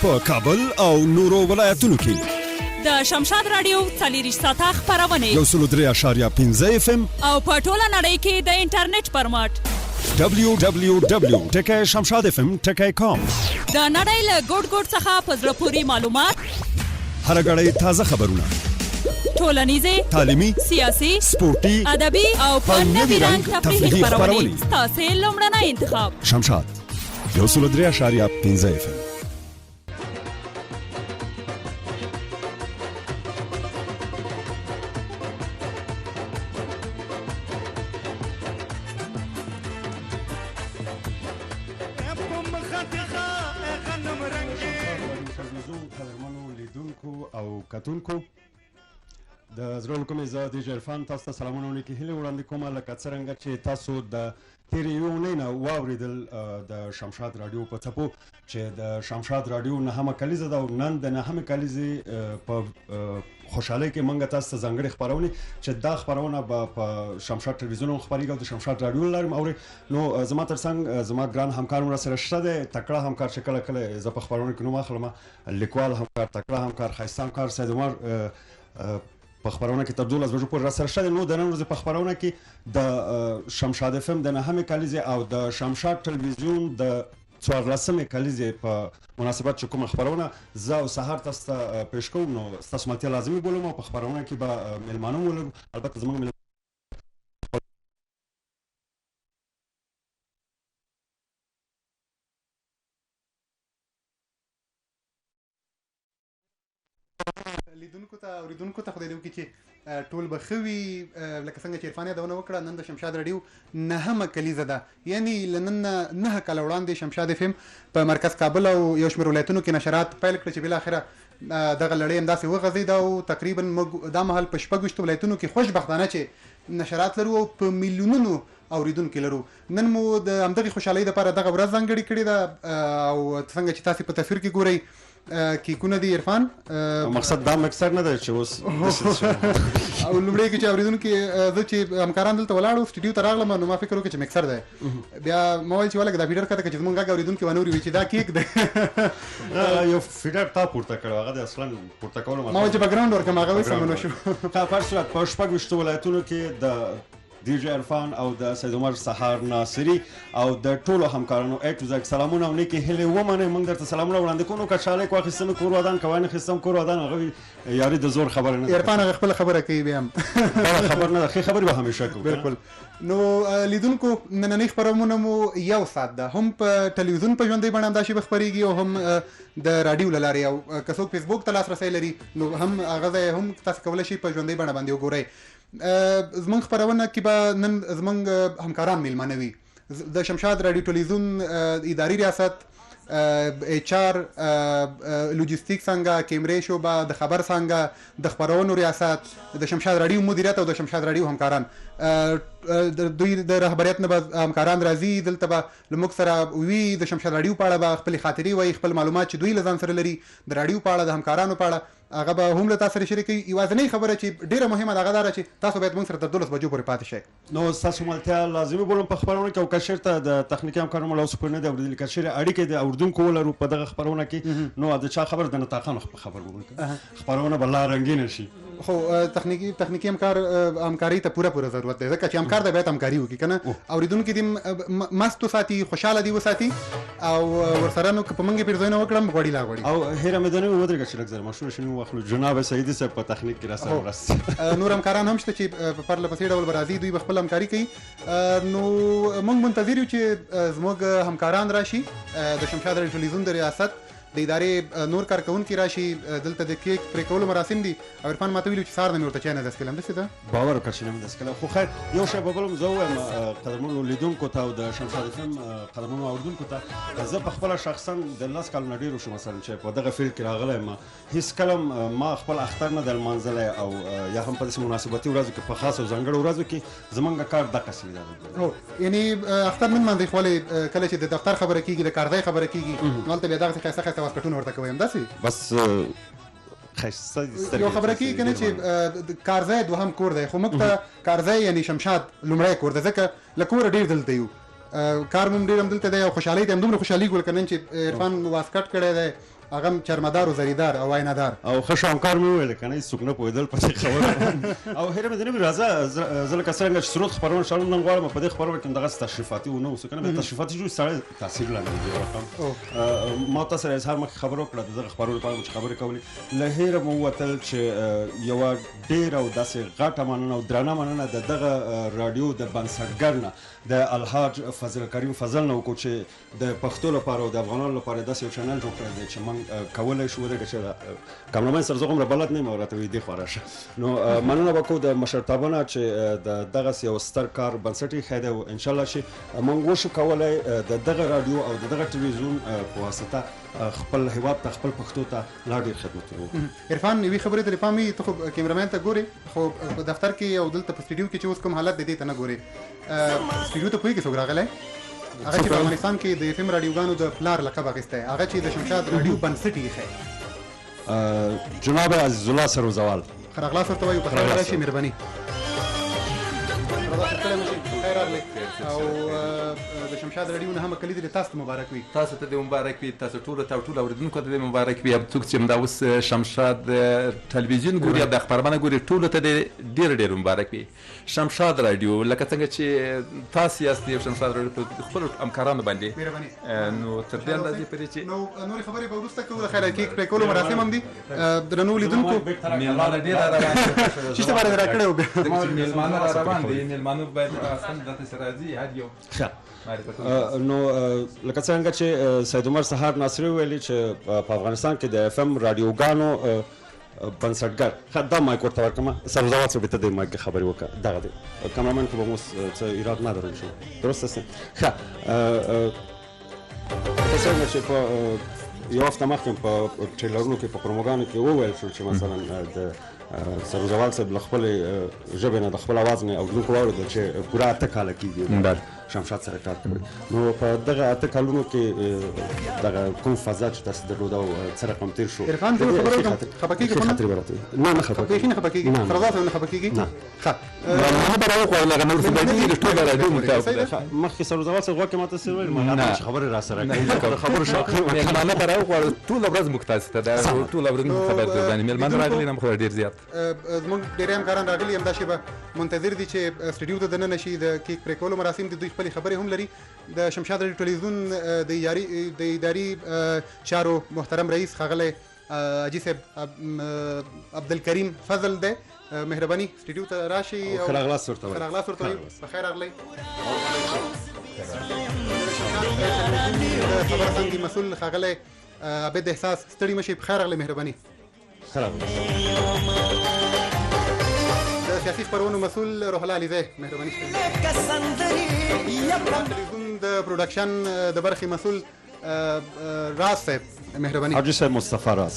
په کابل او نورو ولایتونو کې د شمشاد رادیو 40 ساعته خبرونه 103.5 FM او په ټوله نړۍ کې د انټرنیټ پرمات www.shamshadfm.com د نړۍ له ګوټ ګوټ څخه په زړه پورې معلومات هر غړی تازه خبرونه ټولنیزه تعلیمي سیاسي سپورتي ادبي او په نوي رنګ تفریحي خبرونه تاسو لومړنی انتخاب شمشاد 103.5 FM کتونکو د زړه کومې زه د جرفان تاسو ته سلامونه ولیکي هیله وړاندې کوم لکه څنګه چې تاسو د تیرې یونې نه واوریدل د شمشاد رادیو په څپو چې د شمشاد رادیو نهمه کلیزه ده او نن د نهمه کلیزې په خوشحالۍ کې منګه تاسو ته ځانګړي خبرونه چې دا خبرونه په شمشاد ټلویزیون خبريږي او د شمشاد رادیو لارم او نو زما ترڅنګ زما ګران همکار مر سره شته د تکړه همکار چې کله کله ز په خبرونه کې نو مخلمه لیکوال همکار تکړه همکار خیسته همکار سید عمر په خبرونه کې تر 12 بجو پورې را سره شته نو د نن ورځ په خبرونه کې د شمشاد اف ام د نهمه کلیزه او د شمشاد ټلویزیون د 14مې کلیزه په مناسبت چې کوم خبرونه زه او سحر تاسو ته پېښ کوم نو تاسو ماته لازمي بولم او په خبرونه کې به ملمانو ولر البته زموږ لیدونکو ته اوریدونکو ته خدای دې وکړي چې ټول بخوي لکه څنګه چې عرفانه دونه وکړه نن د شمشاد رادیو نهمه کلیزه ده یعنی لنن نه کال وړاندې شمشاد اف ام په مرکز کابل او یو شمېر ولایتونو کې نشرات پیل کړ چې بل اخره دغه لړۍ همداسې وغځېد او تقریبا دا مهال په شپږ ولایتونو کې خوشبختانه چې نشرات لرو او په میلیونونو اوریدونکو لرو نن مو د همدغه خوشحالۍ لپاره دغه ورځ ځانګړې کړې ده او څنګه چې تاسو په تصویر کې ګورئ کیکونه دی عرفان مقصد دا مکسر نه دی چې اوس او لومړی کې چې اوریدونکو زه چې همکاران دلته ولاړو سټوډیو ته راغلم نو ما فکر وکړ چې مکسر دی بیا موبایل چې ولګ دا فیډر کته چې موږ اوریدونکو ونوري وی چې دا کیک دی یو فیډر تا پورته کړو هغه اصلا پورته کول ما چې بیک ګراوند ورکم هغه وسمنو شو په فرصت په شپږ وشتو ولایتونو کې د دی جی عرفان او د سید عمر سحر ناصری او د ټولو همکارانو اټو زک سلامونه او نیکی هله ومنه موږ درته سلامونه وړاندې کوو که شاله کو خصم کور ودان کوانه خصم کور ودان هغه یاري د زور خبره نه عرفان خپل خبره کوي بیا خبر نه خبري به همیشه کوو بالکل نو لیدونکو نننۍ خبرونه مو یو سات ده هم په ټلویزیون په ژوندۍ بڼه دا شی خبريږي او هم د رادیو لاري او که څوک فیسبوک ته لاسرسي لري نو هم هغه هم تاسو کولای شئ په ژوندۍ بڼه باندې وګورئ زمونږ خبرونه کې به نن زمونږ همکاران میلمانه وي د شمشاد رادیو ټلویزیون اداري ریاست ایچ آر لوجستیک څنګه کیمرې شوبه د خبر څنګه د خبرونو ریاست د شمشاد رادیو مدیریت او د شمشاد رادیو همکاران دوی د رهبریت نه همکاران راځي دلته به لمک سره وی د شمشاد رادیو په اړه به خپل خاطري وي خپل معلومات چې دوی لزان سره لري د رادیو په اړه د همکارانو په اړه هغه به هم له تاسو سره شریکي یوازینۍ خبره چې ډیره مهمه ده هغه چې تاسو باید موږ سره تر 12 بجو پورې پاتې شئ نو تاسو مالتیا لازمي بولم په خبرونه کې او کشرته د تخنیکی همکارانو ملو سپورنه د اوریدل کشر اړیکې د اوردونکو ولرو په دغه خبرونه کې نو د چا خبر د نتاخان خبر وګورئ خبرونه بل رنگین شي خو تخنیکی همکاري ته پوره ضرورت ده ځکه چې همکار د بیت همکاري وکړي کنه اوریدونکو دې مستو ساتي خوشاله دي وساتي او ورسره نو په منګه پیرځونه وکړم غوړی لا غوړی او هر مدني ودرګه چې لږ مشهور شنو واخلو جناب سید صاحب په تخنیک کې راسره ورس نور همکاران هم شته چې په پرله پسې ډول برازي دوی خپل همکاري کوي نو موږ منتظر یو چې زموږ همکاران راشي د شمشاد رادیو ټلویزیون د ریاست د ادارې نور کارکونکي راشي دلته د کیک پرې کولو مراسم دي او عرفان ماته ویلو چې سار نه مې ورته چای نه دس کلم داسې ده باور وکړه چې نه مې دس کلم خو خیر یو شی به بلم زه وایم قدرمنو لیدونکو ته او د شمشاد اف ام قدرمنو اوریدونکو ته زه په خپل شخصا د لاس کال نه ډیرو شو مثلا چې په دغه فیلډ کې راغلی ما هیڅ کلم ما خپل اختر نه د منځله او یا هم په داسې مناسبتي ورځو کې په خاص او ځانګړو ورځو کې زمونږ کار د قسم دی یعنی اختر من باندې خو کله چې د دفتر خبره کیږي د کارځای خبره کیږي نو ته بیا دغه څه واسکټونه ورته کوي بس خیسته یو خبره کې کنه چې کارځای دوهم کور دی خو موږ ته کارځای یعنی شمشاد لومړی کور دی ځکه لکور ډیر دلته یو کار مو ډېر همدلته دی او خوشحالۍ ته همدومره خوشحالېږو لکه نن چې عرفان واسکټ کړی دی هغه هم چرمدار و زریدار او آینه‌دار او ښه شاهکار مې وویل که نه هېڅوک نه پوهېدل په دې خبره او هیله مې د نوي راځه زه لکه څرنګه چې سرود خپرونه شروع نن غواړم په دې خپرونه کې همدغسې تشریفاتي ونه اوسو که نه بیا تشریفاتي جوړ سړی تاثیر لاندې دی ما تاسو سره اظهار مخکې خبره وکړه د دغه خپرونې په اړه چې خبرې کولې له هیره مو ووتل چې یوه ډېره او داسې غټه مننه او درنه مننه د دغه راډیو د بنسټګر نه د الحاج فضل کریم فضل نه وکړو چې د پښتو لپاره او د افغانانو لپاره داسې یو چینل جوړ کړی دی چې موږ کولی شو ودرېږه چې کامرمن سره زه غومره بلد نه یم او راته وایي دې خوا راشه نو مننه به کوو د مشرتابه نه چې د دغسې یو ستر کار بنسټ یې ایښی دی او انشاءالله چې موږ وشو کولی د دغه راډیو او د دغه ټلویزیون په واسطه خپل هیواد ته خپل پښتو ته لا ډېر خدمتونه وکړو. عرفان یوې خبرې ته پام وي ته خو کیمرمین ته ګورې خو په دفتر کې او دلته په سټوډیو کې چې اوس کوم حالت دی دې ته نه ګورې سټوډیو ته پوهېږې څوک راغلی هغه چې په افغانستان کې د اف ام راډیوګانو د پلار لقب اخیستی هغه چې د شمشاد راډیو بنسټ یې ایښی جناب عزیز الله سروزوال ښه راغلاست ورته وایو په خیر راشي مهرباني خیر راغلی او د شمشاد راډیو نه هم کلیدلې تاسو ته مبارک وي تاسو ته دې مبارک وي تاسو ټولو ته او ټولو اورېدونکو ته دې مبارک وي څوک چې همدا اوس شمشاد ټلویزیون ګوري او د خپرونه ګوري ټولو ته دې ډېر ډېر مبارک وي شمشاد راډیو لکه څنګه چې تاسو یاست یو شمشاد راډیو په خپلو همکارانو باندې نو تر دې اندازې پورې چې نو نورې خبرې به وروسته کوو د خیر کیک پرې کولو مراسم هم دي درنو لیدونکو مېلمانه ډېر را روان دي چې ته باندې را کړی و بیا مېلمانه را روان دي مېلمانه باید دلته سره راځي هر یو نو لکه څنګه چې سید عمر سهار ناصري وویلي چې په افغانستان کې د اف ام راډیوګانو بنسټګر دا مایک ورته ورکړم سروزوال صاحب ته د مایک خبرې وکړه دغه دی کامرمن خو به مو څه ایراد نداره انشاءالله درست است ښه لکه څنګه چې په یو هفته مخکې په ټریلرونو کې په پروموګانو کې وویل شو چې مثلا د سروزوال صاحب له خپلې ژبې نه د خپل اواز نه اورېدونکو واورېدل چې پوره 8 کاله کېږي شمشاد سره کار کوي نو په دغه 8 کالونو کې دغه کوم فضا چې تاسو درلوده او څه رقم تیر شو عرفان زه خبره وکړم خفه کېږې خو نه نه خفه کېږې نه خفه کېږې سروزوال صاحب نه خفه کېږي نه ښه ما به راوغواړم هغه نور څه باندې ټول راډیو مخکې سروزوال صاحب غوږ کې ماته څه ویل ما خبرې را سره کوي خبرو شوق مېلمانه به راوغواړو ټوله ورځ موږ تاسو ته دا ټوله ورځ موږ خبر درباندې مېلمانه راغلي نه خو ډېر زیات زموږ ډېری همکاران راغلي همدا شېبه منتظر دي چې سټوډیو ته دننه شي د کیک پرې کولو مراسم دي دوی خپلې خبرې هم لري د شمشاد راډیو ټلویزیون د اداري چارو محترم رئیس ښاغلی حاجي صاحب عبدالکریم فضل دی مهرباني سټوډیو ته راشي ښه راغلاست ورته ښه راغلاست ورته وایو په خیر راغلی خبر څنګه مسؤل ښاغلی عبید احساس ستړي مشي په خیر راغلی مهرباني ښه راغلاست د سیاسي خپرونو مسؤل روح الله علیزی مهرباني ټلویزیون د پروډکشن د برخې مسؤل راز صاحب مهرباني حاجي صاحب مصطفی راز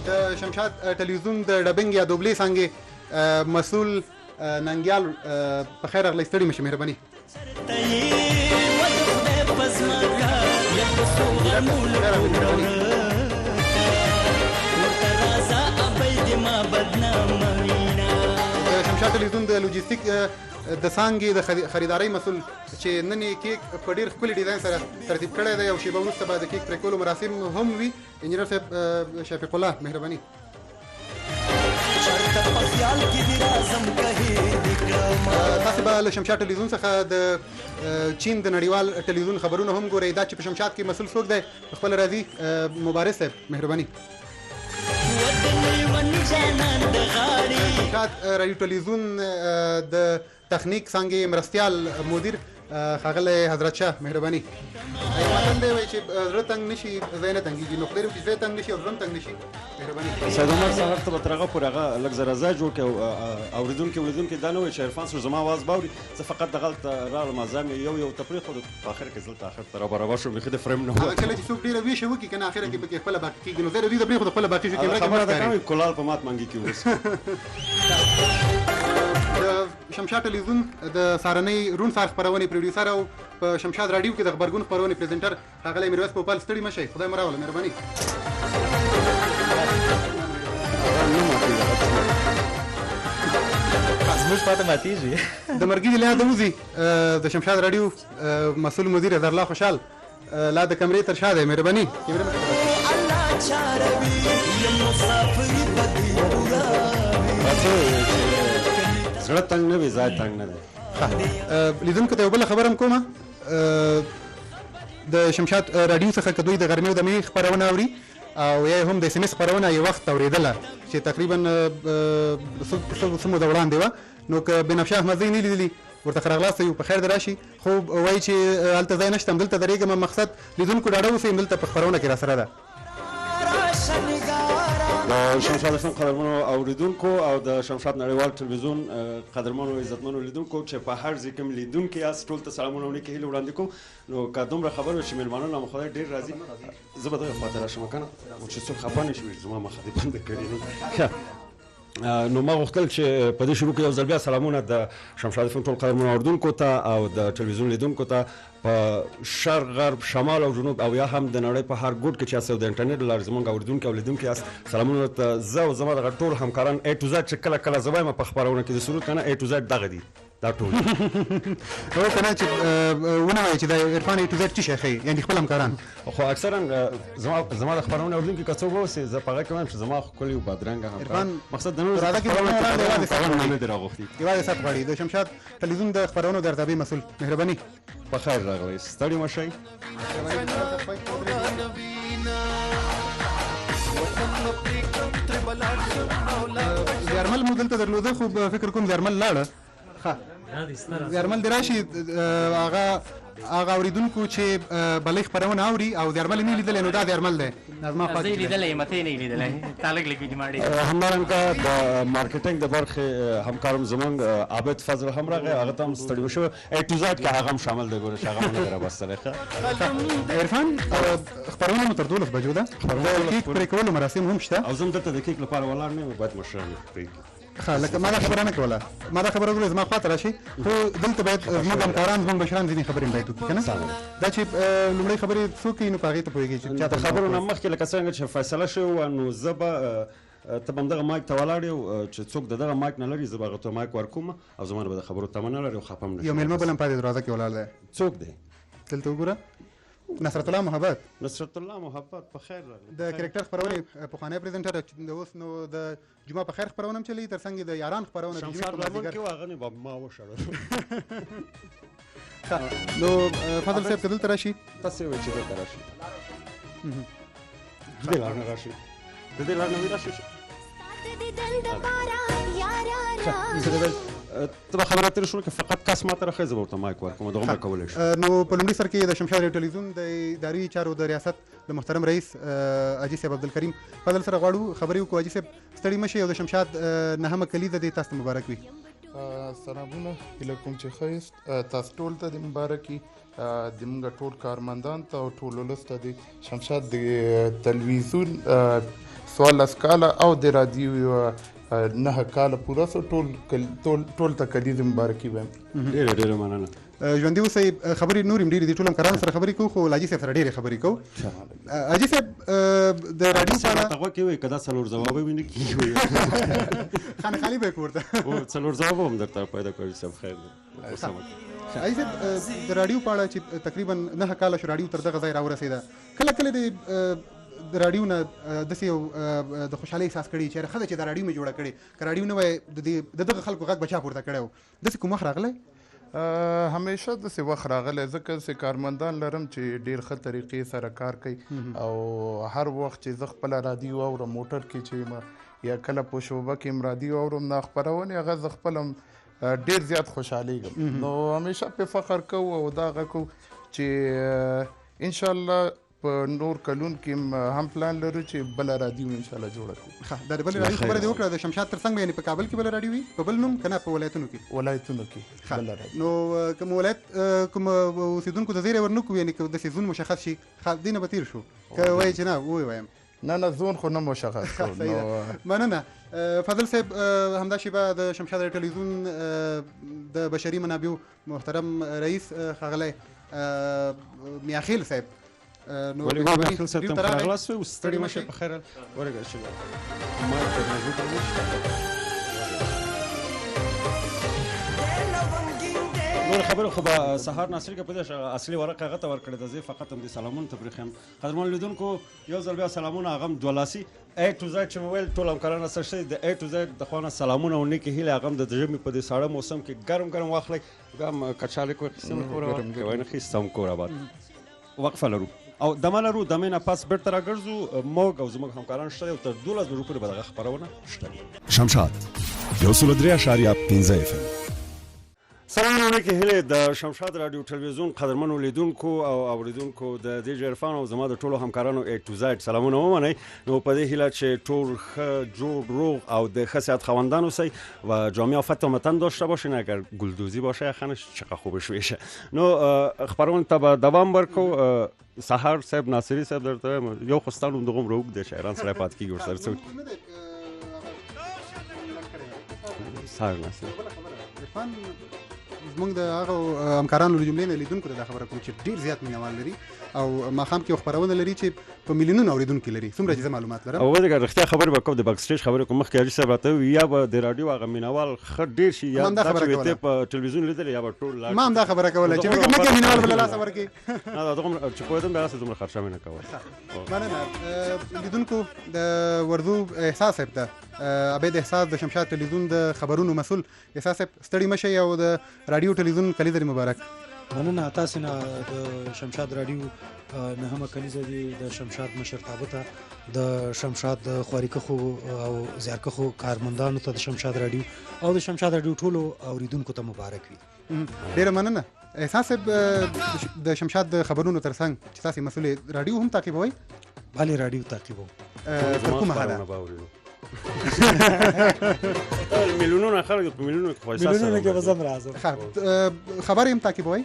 د شمشاد ټلویزیون د ډبنګ یا دوبلې څانګې مسؤل ننګیال په خیر راغلی ستړي مشي مهرباني شمشاد ټلویزیون د لوجستیک د څانګې د خریدارۍ مسؤل چې نن یې کیک په ډېر ښکلي ډیزاین سره ترتیب کړی دی او شیبه وروسته به د کیک پرې کولو مراسم هم وي انجینر صاحب شفیق الله مهرباني تاسو به له شمشاد ټلویزیون څخه د چین د نړیوال ټلویزیون خبرونه هم ګورئ دا چې په شمشاد کې مسؤل څوک دی خپل راځي مبارز صاحب مهرباني شمشاد راډیو ټلویزیون د تخنیک څانګې مرستیال مدیر ښاغلی حضرت شاه مهرباني یو متل دی وایي چې زړه تنګ نشي ځای نه تنګېږي نو خدای وکړي زړه تنګ نشي او زړه هم تنګ نشي مهرباني سید عمر صاحب ته به تر هغه پورې هغه لږ زره ځای جوړ کړي او اورېدونکي دا نه وایي چې عرفان صاحب زما اواز باوري زه فقط دغلته راغلم ځای مې یو تفریح خو په آخر کې دلته آخر ته رابرابر شوم بیخي د فریم نه هغه کله چې څوک ډېره ویشه وکړي که نه آخره کې پکې خپله باقي کېږي نو زه د دوی د پرېښودو خپله باقي شو کېمره کې مه ښکاري کلال په مات منګي کې اوس د شمشاد ټلویزیون د سهارنۍ روڼ سهار خپرونې پروډیوسر او په شمشاد راډیو کې د غبرګون خپرونې پریزنټر ښاغلی میرویس پوپل ستړي مه شئ خدای مو راوله مهرباني زموږ خواته ماتېږي. د مرګي له یاده وځي د شمشاد راډیو مسؤل مدیر اظهرالله خوشحال لا د کمرې تر شا دی. مهرباني زړه تنګ نه وي ځای تنګ نه دی. لیدونکو ته یو بله خبره هم کومه د شمشاد راډیو څخه که دوی د غرمې او د مې خپرونه اوري او یا هم د اس ام اس خپرونه یو وخت اورېدله چې تقریبا څه موده وړاندې وه نو که بنفشه احمدزی نه لیدلي ورته ښه راغلاست یو په خیر دې راشي خو وایي چې هلته ځای نشته همدلته درېږم مقصد لیدونکو ډاډه اوسئ همدلته په خپرونه کې راسره ده. د شمشاد FM قدرمنو اوریدونکو او د شمشاد نړیوال ټلویزیون قدرمنو عزتمنو لیدونکو چې په هر ځای کې لیدونکي یاست ټول ته سلامونه ولیکئ هیله وړاندې کوم. نو که دومره خبر وي چې مېلمانه له خدای ډېر راځي زه به دغه خواته راشم که نه چې څوک خفه نه شي زما مخه دې بنده کړې نو ما غوښتل چې په دې شروع کې یو ځل بیا سلامونه د شمشاد FM ټول قدرمنو اوریدونکو ته او د ټلویزیون لیدونکو ته په شرق غرب شمال او جنوب او یا هم د نړۍ په هر ګوټ کې چې یاست او د انټرنیټ له لارې زموږ اوریدونکي او لیدونکي یاست سلامونه ورته زه او زما دغه ټول همکاران A to Z چې کله کله زه وایم په خپرونه کې د سرود که نه A to Z دغه دي دا ټول هو که نه چې ونه وایي چې د عرفان A to Z څه شی ښیي یعنې خپل همکاران خو اکثرا زما د خپرونې اوریدونکي که څوک واوسي زه په هغه کې وایم چې زما ښکلي او بدرنګه همکاران مقصد د نورو نه دي راغوښتي یوازې سات غواړي. د شمشاد ټلویزیون د خپرونو د ارتباطي مسؤل مهرباني په خیر راغلی ستړي مه شئ. زیارمل مو دلته درلوده خو فکر کوم زیارمل لاړه زیارمل دې راشي هغه اوریدونکو چې بلې خپرونه اوري او زیارمل یې نه لیدلی نو دا زیارمل دی زما خوا زه یې لیدلی یم ته یې نه یې لیدلی تا لږ لږ ویډیو ماړې همدارنګه د مارکیټینګ د برخې همکارم زموږ عابد فضل هم راغی هغه ته هم ستړي شوی A to Z کې هغه هم شامل دی ګوره چې هغه هم نه دی رابستلی عرفان خپرونه مو تر 12 بجو ده کیک پرې کولو مراسم هم شته او زه هم دلته د کیک لپاره ولاړ نه یم باید مشران پرېږدي. لکه ما دا خبره نه کوله ما دا خبره وکړه زما خواته راشي خو دلته باید زموږ همکاران زموږ مشران ځینې خبرې باید وکړي که نه دا چې لومړۍ خبرې څوک کوي نو په هغې ته پوهېږي چې د خبرو نه مخکې لکه څرنګه چې فیصله شوې وه نو زه به ته به همدغه مایک ته ولاړ یو چې څوک د دغه مایک نه لري زه به هغه ته مایک ورکوم او زما به د خبرو تمه نه لري او خفه هم نه شي. یو مېلمه بل هم پاتې دروازه کې ولاړ دی څوک دی دلته وګوره نصرت الله محبت په خیر راغلی د کرکټر خپرونې پخوانی پریزنټر د اوس نو د جمعه په خیر خپرونه هم چلی تر څنګ د یاران خپرونه د شمشاد لمن کې هغه نه به ما وشړل نو فضل صاحب که دلته راشي تاسې وایئ چې دلته راشي د دې لار نه راشي د دې لار نه راشي ته به خبره ترې شروع کړې فقط کس ما ته راښیي زه به ورته مایک ورکوم دغه به کولی شو. نو په لومړي سر کې د شمشاد ټلویزیون د اداري چارو د ریاست د محترم رئیس حاجي صاحب عبدالکریم فضل سره غواړو خبرې وکړو. حاجي صاحب ستړي مه شئ او د شمشاد نهمه کلیزه دې تاسو ته مبارک وي. سلامونه هیله کوم چې ښه یاست تاسو ټول ته د مبارک وي د موږ ټول کارمندان ته او ټول ولس ته د شمشاد د تلویزیون 14 کاله او د رادیو 9 کاله پوره سو ټول ته کلیزه مبارکي وایم. ډېره مننه. ژوندي اوسئ خبرې نور هم ډېرې دي ټول همکارانو سره خبرې کوو خو حاجي صاحب سره ډېرې خبرې کوو. حاجي صاحب د راډیو په اړه غوږ کې وایي که دا څلور ځوابه وي نه کېږي خانقالي به یې کور ته څلور ځوابه هم درته پیدا کوي صاحب خیر دی. حاجي صاحب د راډیو په اړه چې تقریبا 9 کاله شو راډیو تر دغه ځای راورسېده کله کله د راډیو نه داسې یو د خوشحالۍ احساس کړي چې ښه ده چې دا راډیو مې جوړه کړې که راډیو نه وای د دغه خلکو غږ به چا پورته کړی و داسې کوم وخت راغلی همیشه داسې وخت راغلی ځکه چې کارمندان لرم چې ډېر ښه طریقې سره کار کوي او هر وخت چې زه خپله راډیو اورم موټر کې چې یا کله په شعبه کې هم راډیو اورم دا خپرونې هغه زه خپل هم ډېر زیات خوشحالیږم نو همیشه پې فخر کوو او دا هغه کوو چې انشاءالله په نور کلون کې هم پلان لرو چې بله راډیو انشاءالله جوړه کړو. د بلې راډیو خبره دې وکړه د شمشاد تر څنګ یعنې په کابل کې بله راډیو وي په بل نوم که نه په ولایتونو کې بله راډیو نو کوم ولایت کوم اوسېدونکو ته زیری ورنکړو یعنې که داسې زون مشخص شي دې نه به تېر شو که وایي چې نه ووایم نه زون خو نه مشخص کړو مننه. فضل صاحب همدا شیبه د شمشاد ټلویزیون د بشري منابعو محترم رئیس ښاغلی میاخیل صاحب ولې میاخیل صاحب ته راغلاست وي ستړي مه شئ په خیر ورګه چې ما ته نور خبره خو به سهار ناصر کې په دې اصلي ورقه هغه ته ورکړې ده. زه فقط هم د سلامونه تبریخ یم. قدرمن لیدونکو یو ځل بیا سلامونه هغه هم دولاسي A to Z چې مې ویل ټول همکاران سره شوي د A to Z د خوا نه سلامونه او نیکې هیلې هغه هم د ژمي په دې ساړه موسم کې ګرم ګرم واخلئ. بیا هم کچالک واخیستم کوره واخیستم کوره بعد وقفه لرو او دمه لرو. دمې نه پس بیرته راګرځو موږ او زموږ همکاران شته او تر 12 بجو پورې به دغه خپرونه شته. شمشاد 103.5 FM. سلام علیکم هله د شمشاد رادیو تلویزیون قدرمنو لیدونکو او اوریدونکو د دیجی عرفان او زما د ټولو همکارانو A to Z سلامونه ومنئ. نو په دې هیله چې ټول ښه جوړ روغ او د ښه صحت خواندان اوسئ و جامعه افت و متن داشته باشین. اگر گلدوزی باشه خنش چقدر خوبش میشه. نو خبرون تا دوام ورکو. سحر صاحب ناصری صاحب درته یو خستانو دغم روغ د شهران سره پات کی ګور سره سحر ناصری زمونږ د هغه همکارانو له جملې نه لیدونکو ته دا خبره کوم چې ډېر زیات مینوال لري او ماښام کې خپرونه لري چې په میلیونونو اورېدونکي لري. څومره چې زه معلومات لرم او دغه رښتیا خبرې به کوم د باک سټیج خبرې کوم مخکې حاجي صاحب راته یا به د رادیو هغه مینوال ښه ډېر شي یا چې په ټلویزیون لیدل یا به ټول ما هم دا خبره کوله چې فکر نه کوم مینوال بل لاسه ورکړي. نه دغه چې پوهېدم دغسې دومره خرچه مې نه کوله. مننه لیدونکو د وردو احساس صاحب ته عبید احساس د شمشاد تلویزیون د خبرونو مسؤل احساس صاحب ستړي مه شئ او د رادیو تلویزیون کلیزه مبارک. مننه تاسو نه د شمشاد رادیو نهمه کلیزه دی د شمشاد مشرتابه ته د شمشاد خواریکخو او زیارکخو کارمندانو ته د شمشاد رادیو او د شمشاد رادیو ټولو اوریدونکو ته مبارک وي. ډیره مننه احساس صاحب. د شمشاد د خبرونو ترڅنګ چې تاسو مسؤل رادیو هم تعقیبوئ؟ بله رادیو تعقیبوم. تر کومه حاله؟ میلیونونه خلک په میلیونونو کې خوښ میلیونونه کې به زم راځم. خبرې هم تعقیبوئ؟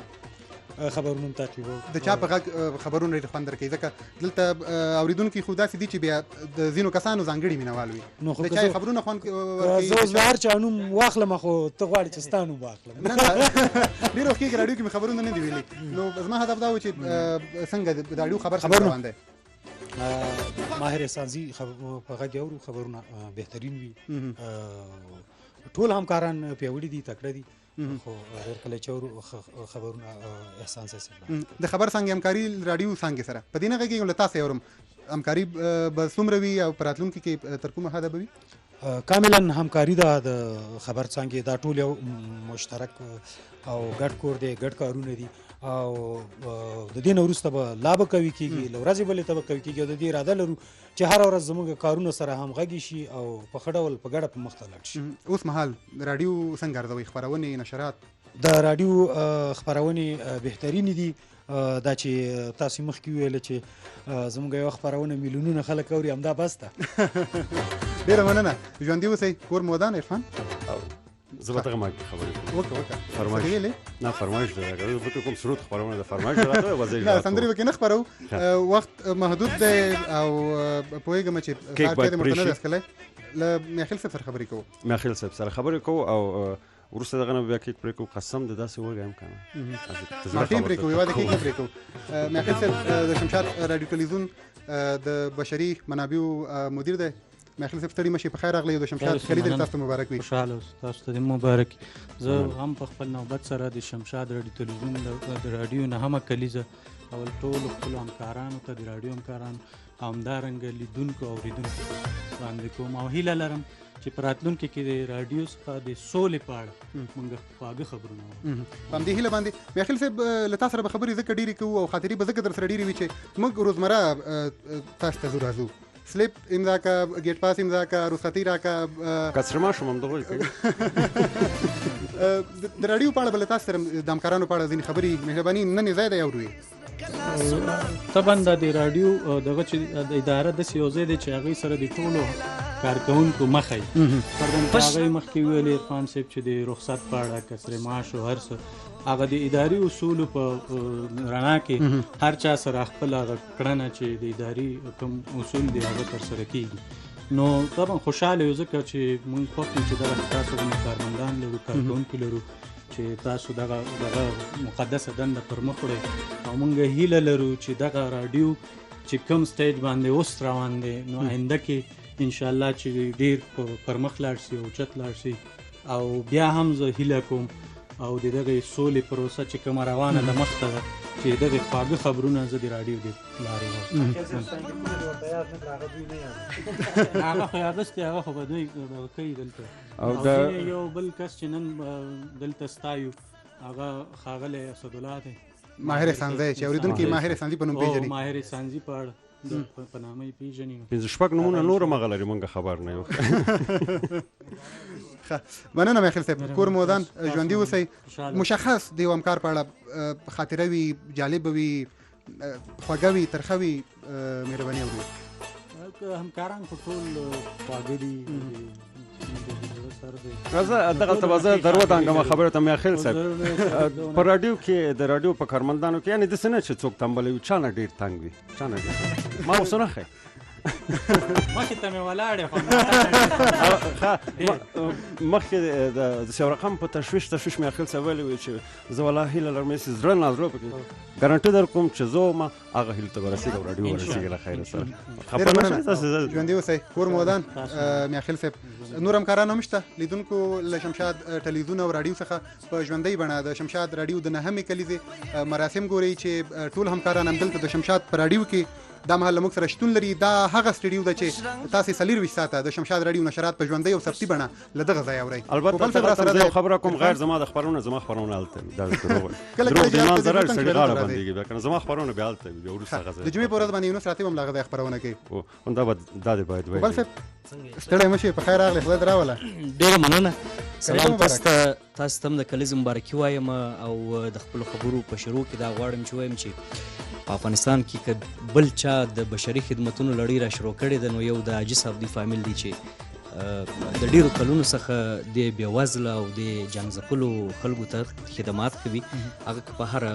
خبرونه هم تعقیبوم. د چا په غږ خبرونه ډېر خوند درکوي ځکه دلته اوریدونکي خو داسې دي چې بیا د ځینو کسانو ځانګړي مینوال وي. د چا خبرونه خوند ورکوي. زه اوس به هر چا نوم واخلم خو ته غواړې چې ستا نوم واخلم. نه ډېر وخت کېږي رادیو کې مې خبرونه نه دي ویلي. نو زما هدف دا و چې څنګه د رادیو خبر روان دی. ماهر احسانزي په غږ اورو خبرونه بهترین وي. ټول همکاران پیاوړي دي تکړه دي خو ډېر کله چې اورو خبرونه احسان صاحب د خبر څنګه همکاري رادیو څنګه سره په دې نه غږیږم له تاسو اورم همکاري به څومره وي او په راتلونکي کې تر کومه حده به وي؟ کاملا همکاري ده د خبر څنګه دا ټول یو مشترک او ګډ کور دی ګډ کارونه دي او د دې نه وروسته به لا به کوي کېږي له ورځې بلې ته به کوي کېږي او د دې اراده لرو چې هره ورځ زموږ کارونه سره همغږي شي او په ښه ډول په ګډه په مخ ته لاړ شي. اوس مهال رادیو څنګه ارزوئ خپرونې نشرات؟ د رادیو خپرونې بهترینې دي. دا چې تاسو مخکې ویل چې زموږ یو خپرونه میلیونونه خلک اوري همدا بس ده. ډېره مننه. ژوندي اوسئ. کور مو ودان عرفان؟ زه به دغه خبرې وکړه فرمایش نه فرمایش ده فکر کوم سرود خبرونه د فرمایش راته وځي. نه سندرې وکړي نه خبرو وخت محدود دی او پوهېږم چې کار کې متنه اسکلای له میاخیل صاحب سره خبرې کوو. میاخیل صاحب سره خبرې کوو او وروسته دغه نه بیا کیک پرې کوو. قسم د داسې وګایم کنه ماشین پرې کوو یوازې کیک پرې کوو. میاخیل صاحب د شمشاد رادیو تلویزیون د بشري منابعو مدیر دی. میاخیل صاحب ستړي مشي په خیر راغلی د شمشاد کلیزه تاسو مبارک وي. خوشاله اوسئ. تاسو ته مبارک. زه هم په خپل نوبت سره د شمشاد رادیو تلویزیون د رادیو نهمه کلیزه اول ټولو خپلو همکارانو ته د رادیو همکارانو همدارنګه لیدونکو اوریدونکو وړاندې کوم او هیله لرم چې په راتلونکي کې د رادیو څخه د سولې په اړه موږ خواږه خبرونه وکړو. په همدې هیله باندې میاخیل صاحب له تاسو سره به خبرې ځکه ډېرې کوو او خاطرې به ځکه در سره ډېرې وي چې موږ روزمره تاسو ته ځو راځو. سلیپ امضا کا گیټ پاس امضا کا رخصتي راکا کچرما شوم هم دغه کوي. د رادیو په اړه بل تاسو سره د همکارانو په اړه ځینې خبرې مهرباني نن زیاده اورئ. طبعا د رادیو دغه چې د اداره د سیوزې د چې هغه سره د ټولو کارکونکو مخې پردن هغه مخکې ویل عرفان صاحب چې د رخصت په اړه کسر معاش او هر څه هغه د اداري اصول په رڼا کې هر چا سره خپل کړنه چې د اداري کوم اصول دی هغه تر سره کیږي. نو طبعا خوشاله یو ځکه چې موږ خوښ یو چې دغه تاسو د کارمندان لرو کارکونکو لرو چې تاسو دغه مقدسه دنده پر مخ وړئ او موږ هیله لرو چې دغه رادیو چې کوم سټیج باندې اوس روان دی نو آینده کې انشاءالله چې ډیر پر مخ لاړ شي او چت لاړ شي او بیا هم زه هیله کوم او د دغه سولې پروسه چې کومه روانه ده مخته ده چې دغه خواږه خبرونه زه د راډیو د لارې واورم. هغه خو یادست دی، هغه خو به دوی کوي دلته. او یو بل کس چې نن دلته ستایو هغه ښاغلی اسدالله دی، ماهر سانځي چې اورېدونکي ماهر سانځي په نوم پیژني. ماهر سانځي په اړه په نامه یې پیژني. 5 نمونه نور مغه لري مونږ خبر نه یو. مننه ماخیل صاحب، کور مودان ژوندي اوسئ. مشخص د یو همکار په اړه خاطره وي، جالب وي، خوږه وي، ترخه وي، مهرباني وکړئ. همکاران خو ټول خواږه دي. زه دغه تبازه ضرورت انګم خبره ته ماخیل صاحب په رادیو کې د رادیو په کارمندانو کې یعنی د سنه چې څوک تنبل وي چا نه ډیر تنګ وي، چا نه ډیر ما وسونه خې مخکې ته مې ولاړې خو مخکې د یو رقم په تشویش ماخیل صاحب ویلي وي چې زه والله هیله لرم چې زړه نه زړه پکې ګارانټي در کوم چې زه ما هغه هیله ته ورسېږم رادیو ورسېږي له خیر سره. خبر نه ژوندي اوسئ. کور مودان ماخیل صاحب، نور همکاران هم شته لیدونکو له شمشاد ټلویزیون او رادیو څخه په ژوندۍ بڼه د شمشاد رادیو د 9مې کلیزې مراسم ګوري چې ټول همکاران هم دلته د شمشاد په رادیو کې دا مهال موږ سره شتون لري. دا هغه سټډیو ده چې تاسو 24 ساعته د شمشاد رادیو نشرات په ژوندۍ او ثبتي بڼه له دغه ځای اورئ. البته یو خبره کوم غیر زما د خبرونه الته دا دروغ د ایمان ضرر سړي غاړه باندې کنه زما خبرونه بیا الته بیا ورسره غزه د جمعې په ورځ باندې یو نس راتې هم لغه خبرونه کوي او دا باید وایي. بل څه ستړی مشه په خیر راغلی، خدای دراوله. ډیره مننه. سلام تاسو ته د کلیزې مبارکي وایم او د خپل خبرو په شروع کې دا غواړم چې وایم چې په افغانستان کې که بل چا د بشري خدمتونو لړۍ را شروع کړې ده نو یو د حاجي صاحب دی فامیل دی چې د ډیرو کلونو څخه د بېوزله او د جنګ ځپلو خلکو ته خدمات کوي، هغه په هره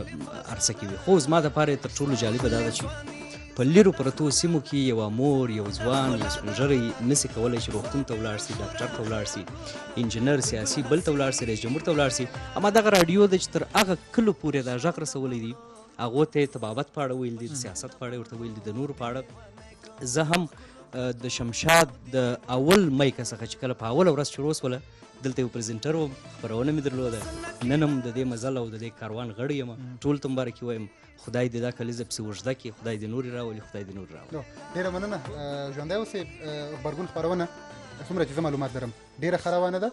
عرصه کې وي. خو زما دپاره تر ټولو جالبه دا ده چې په لیرو پرتو سیمو کې یوه مور، یو ځوان، یو سپین ږیری نسي کولی چې روغتون ته ولاړ سي، ډاکټر ته ولاړ سي، انجینر، سیاسي بل ته ولاړ سي، رئیس جمهور ته ولاړ سي. اما دغه راډیو ده چې تر هغه کلو پورې دا غږ رسولی دی، هغو ته یې طبابت په اړه ویل دي، د سیاست په اړه ورته ویل دي، د نورو په اړه. زه هم د شمشاد د اول مۍ څخه چې کله په اوله ورځ شروع شوله دلته یو پرزنټر وم، خپرونه مې درلوده. نن هم د دې مزل او د دې کاروان غړی یم. ټول ته مبارکي وایم. خدای دې دا کلیزه پسې اوږده کړي، خدای دې نورې راولي، خدای دې نورې راولي. ډېره مننه. ژوندی اوسې. غبرګون خپرونه څومره چې زه معلومات لرم ډېره ښه روانه ده.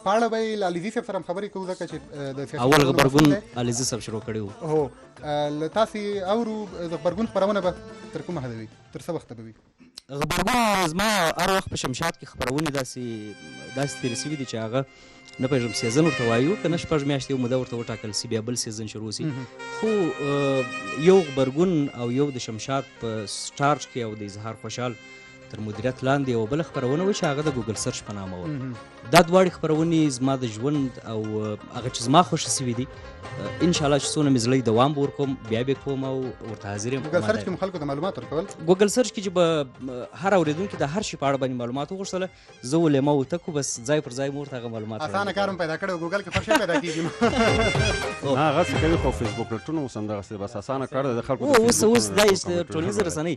په اړه به یې له علیزي صاحب سره هم خبرې کوو ځکه چې د اول غبرګون علیزي صاحب شروع کړی و. هو له تاسې اورو د غبرګون خپرونه به تر کومه حده وي، تر څه وخته به وي؟ غبرګون زما هر وخت په شمشاد کې خپرونې داسې تېرې سوي دي چې هغه نه پوهېږم سیزن ورته وایو که نه 6 میاشتې یو موده ورته وټاکل سي، بیا بل سیزن شروع سي. خو یو غبرګون او یو د شمشاد په سټارچ کې او د اظهار خوشحال تر مدیریت لاندې یوه بله خپرونه وه چې هغه د ګوګل سرچ په نامه وه. دا دواړې خپرونې زما د ژوند او هغه چې زما خوښه سوي دي انشاءالله چې څونه مې زړه دوام به ورکوم، بیا به کوم او ورته حاضر یم. ګوګل سرچ کې مو خلکو ته معلومات ورکول؟ ګوګل سرچ کې چې به هر اورېدونکي د هر شي په اړه باندې معلومات وغوښتله، زه ولېمه وتکو بس ځای پر ځای مو ورته هغه معلومات اسانه کار هم پیدا کړی، ګوګل کې هر شی پیدا کېږي. هغسې کوي خو فیسبوک پلټونه اوس همدغسې بس اسانه کار دی د خلکو. اوس دا ټولنیزې رسنۍ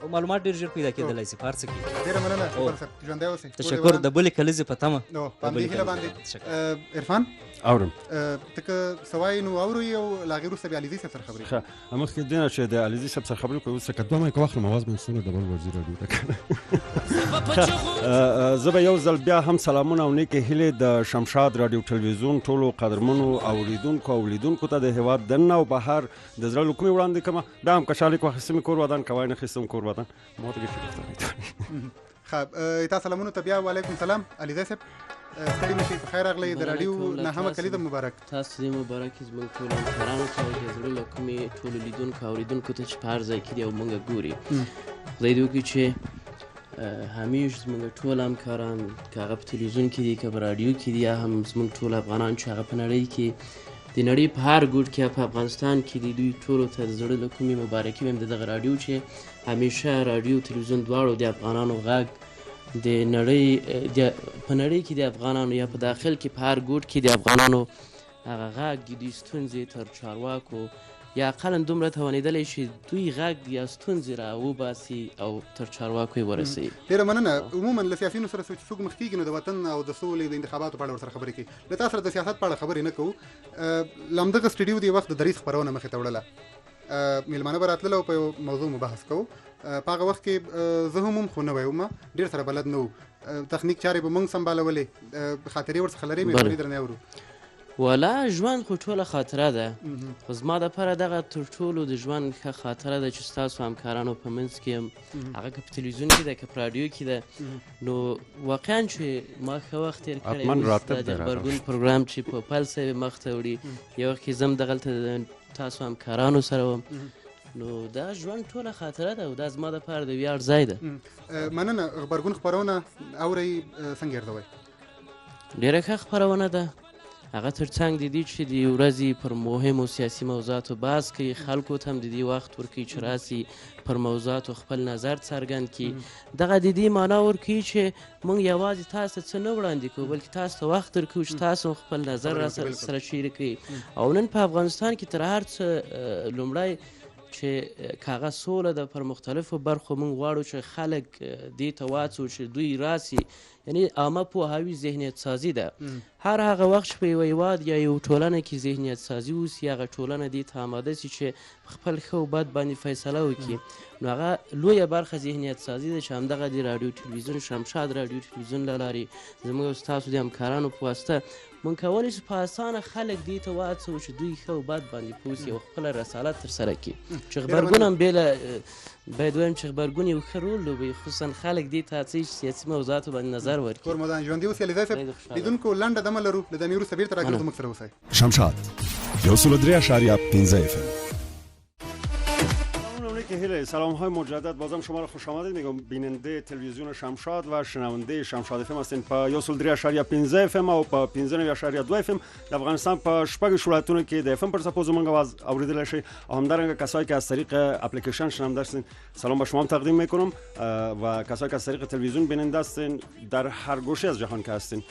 معلومات ډېر ژر پیدا کېدلی سي په هر څه کې. ډېره مننه. ژوندی اوسئ. تشکر. د بلې کلیزې په تمه په همدې هیله باندې. عرفان اورم ته که څه وایې نو اورو یې او له هغې وروسته بیا علیزي صاحب سره خبرې ښه مخکې دې نه چې د علیزي صاحب سره خبرې کوو، اوس که 2 مایکه واخلم اواز مې څونه ډبل ورځي راډیو ته کنه. زه به یو ځل بیا هم سلامونه او نیکې هیلې د شمشاد راډیو ټلویزیون ټولو قدرمنو اوریدونکو او لیدونکو ته د هېواد دننه او بهر د زړه له کومې وړاندې کومه. بیا هم که شالې واخیستم کور ودان، که وای نه خیستم کور ودان ما ته ښه تا سلامونو ته بیا وعلیکم سلام. علیزی صاحب ستړي مشئ، په خیر راغلی. د راډیو 9مه کلیزه مبارک. تاسو دې مبارک زموږ ټولو همکارانو ته او د زړه له کومې ټولو لیدونکو او اورېدونکو ته چې په هر ځای کې دي او موږ ګوري. خدای دې وکړي چې همیش زموږ ټول همکاران که هغه په تلویزیون کې دي که په راډیو کې دي یا هم زموږ ټول افغانان چې هغه په نړۍ کې د نړۍ په هر ګوټ کې په افغانستان کې دي، دوی ټولو ته د زړه له کومې مبارکي وایم. د دغه راډیو چې همیشه راډیو تلویزیون دواړو د افغانانو غږ د نړۍ په نړۍ کې د افغانانو یا په داخل کې په هر ګوټ کې د افغانانو هغه غږ د دوی ستونزې تر چارواکو یا اقلا دومره توانېدلی شي دوی غږ یا ستونزې را وباسي او تر چارواکو یې ورسوي. ډېره مننه. عموما له سیاسیونو سره چې څوک مخ کېږي نو د وطن او د سولې د انتخاباتو په اړه ورسره خبرې کوي. له تا سره د سیاست په اړه خبرې نه کوو. له همدغه سټډیو دې وخت د دریځ خپرونه مخې ته وړله. میلمانه به راتلل او په یو موضوع مو بحث کوو. په هغه وخت کې زه هم خو نوی وم، ډېر سره بلد نه وو. تخنیک چارې به موږ سمبالولې. خاطرې ورڅخه لرې مې درنه اورو. والا ژوند خو ټوله خاطره ده، خو زما دپاره دغه تر ټولو د ژوند ښه خاطره ده چې ستاسو همکارانو په منځ کې یم، هغه که په تلویزیون کې ده که په راډیو کې ده. نو واقعا چې ما ښه وخت تېر کړی د غبرګون پروګرام چې په پیل سوی مخ ته وړي، یو وخت کې زه هم دغلته تاسو همکارانو سره وم. نو دا ژوند ټوله خاطره ده او دا زما دپاره د ویاړ ځای ده. مننه. غبرګون خپرونه اورئ، څنګه ارزوئ؟ ډېره ښه خپرونه ده. هغه ترڅنګ د دې چې د ورځې پر مهمو سیاسي موضوعاتو بحث کوي، خلکو ته هم د دې وخت ورکوي چې راسي پر موضوعاتو خپل نظر څرګند کړي. دغه د دې معنا ورکوي چې موږ یوازې تاسو ته څه نه وړاندې کوو بلکې تاسو ته وخت درکوو چې تاسو خپل نظر راسره شریک کړئ. او نن په افغانستان کې تر هر څه لومړی چې کاغه سوله ده، پر مختلفو برخو موږ غواړو چې خلک دې ته واڅو چې دوی راسي، یعنی عامه پوهاوي ذهنیت سازي ده. هر هغه وخت چې په یو هیواد یا یو ټولنه کې ذهنیت سازي وسي، هغه ټولنه دې ته آماده سي چې خپل ښه او بد باندې فیصله وکړي. نو هغه لویه برخه ذهنیت سازي ده چې همدغه د راډیو تلویزیون، شمشاد راډیو تلویزیون له لارې زموږ او ستاسو د همکارانو په واسطه موږ کولی شو په اسانه خلک دې ته واڅوو چې دوی ښه او بد باندې پوه سي او خپله رسالت ترسره کړي. چې غبرګون هم بېله باید ووایم چې غبرګون یو ښه رول لوبوي، خصوصا خلک دې ته هڅوي چې سیاسي موضوعاتو باندې نظر ورکړي. کورمدان ژوندي اوسئ. علیزی صاحب لیدونکو لنډه دمه لرو، له دمې وروسته بېرته راګرځو، موږ سره اوسئ. شمشاد 103.15 FM. سلام های مجدد، بازم شما را خوش آمدید میگم بیننده تلویزیون شمشاد و شنونده شمشاد اف ام هستین. په 103.15 اف ام او په 15.2 اف ام د افغانستان په شپږ ولایتونو کې د اف ام پر سپوز موږ आवाज اوریدل شي او همدارنګه کسایی که از طریق اپلیکیشن شنونده هستین سلام به شما هم تقدیم میکنم و کسایی که از طریق تلویزیون بیننده هستین در هر گوشه از جهان که هستین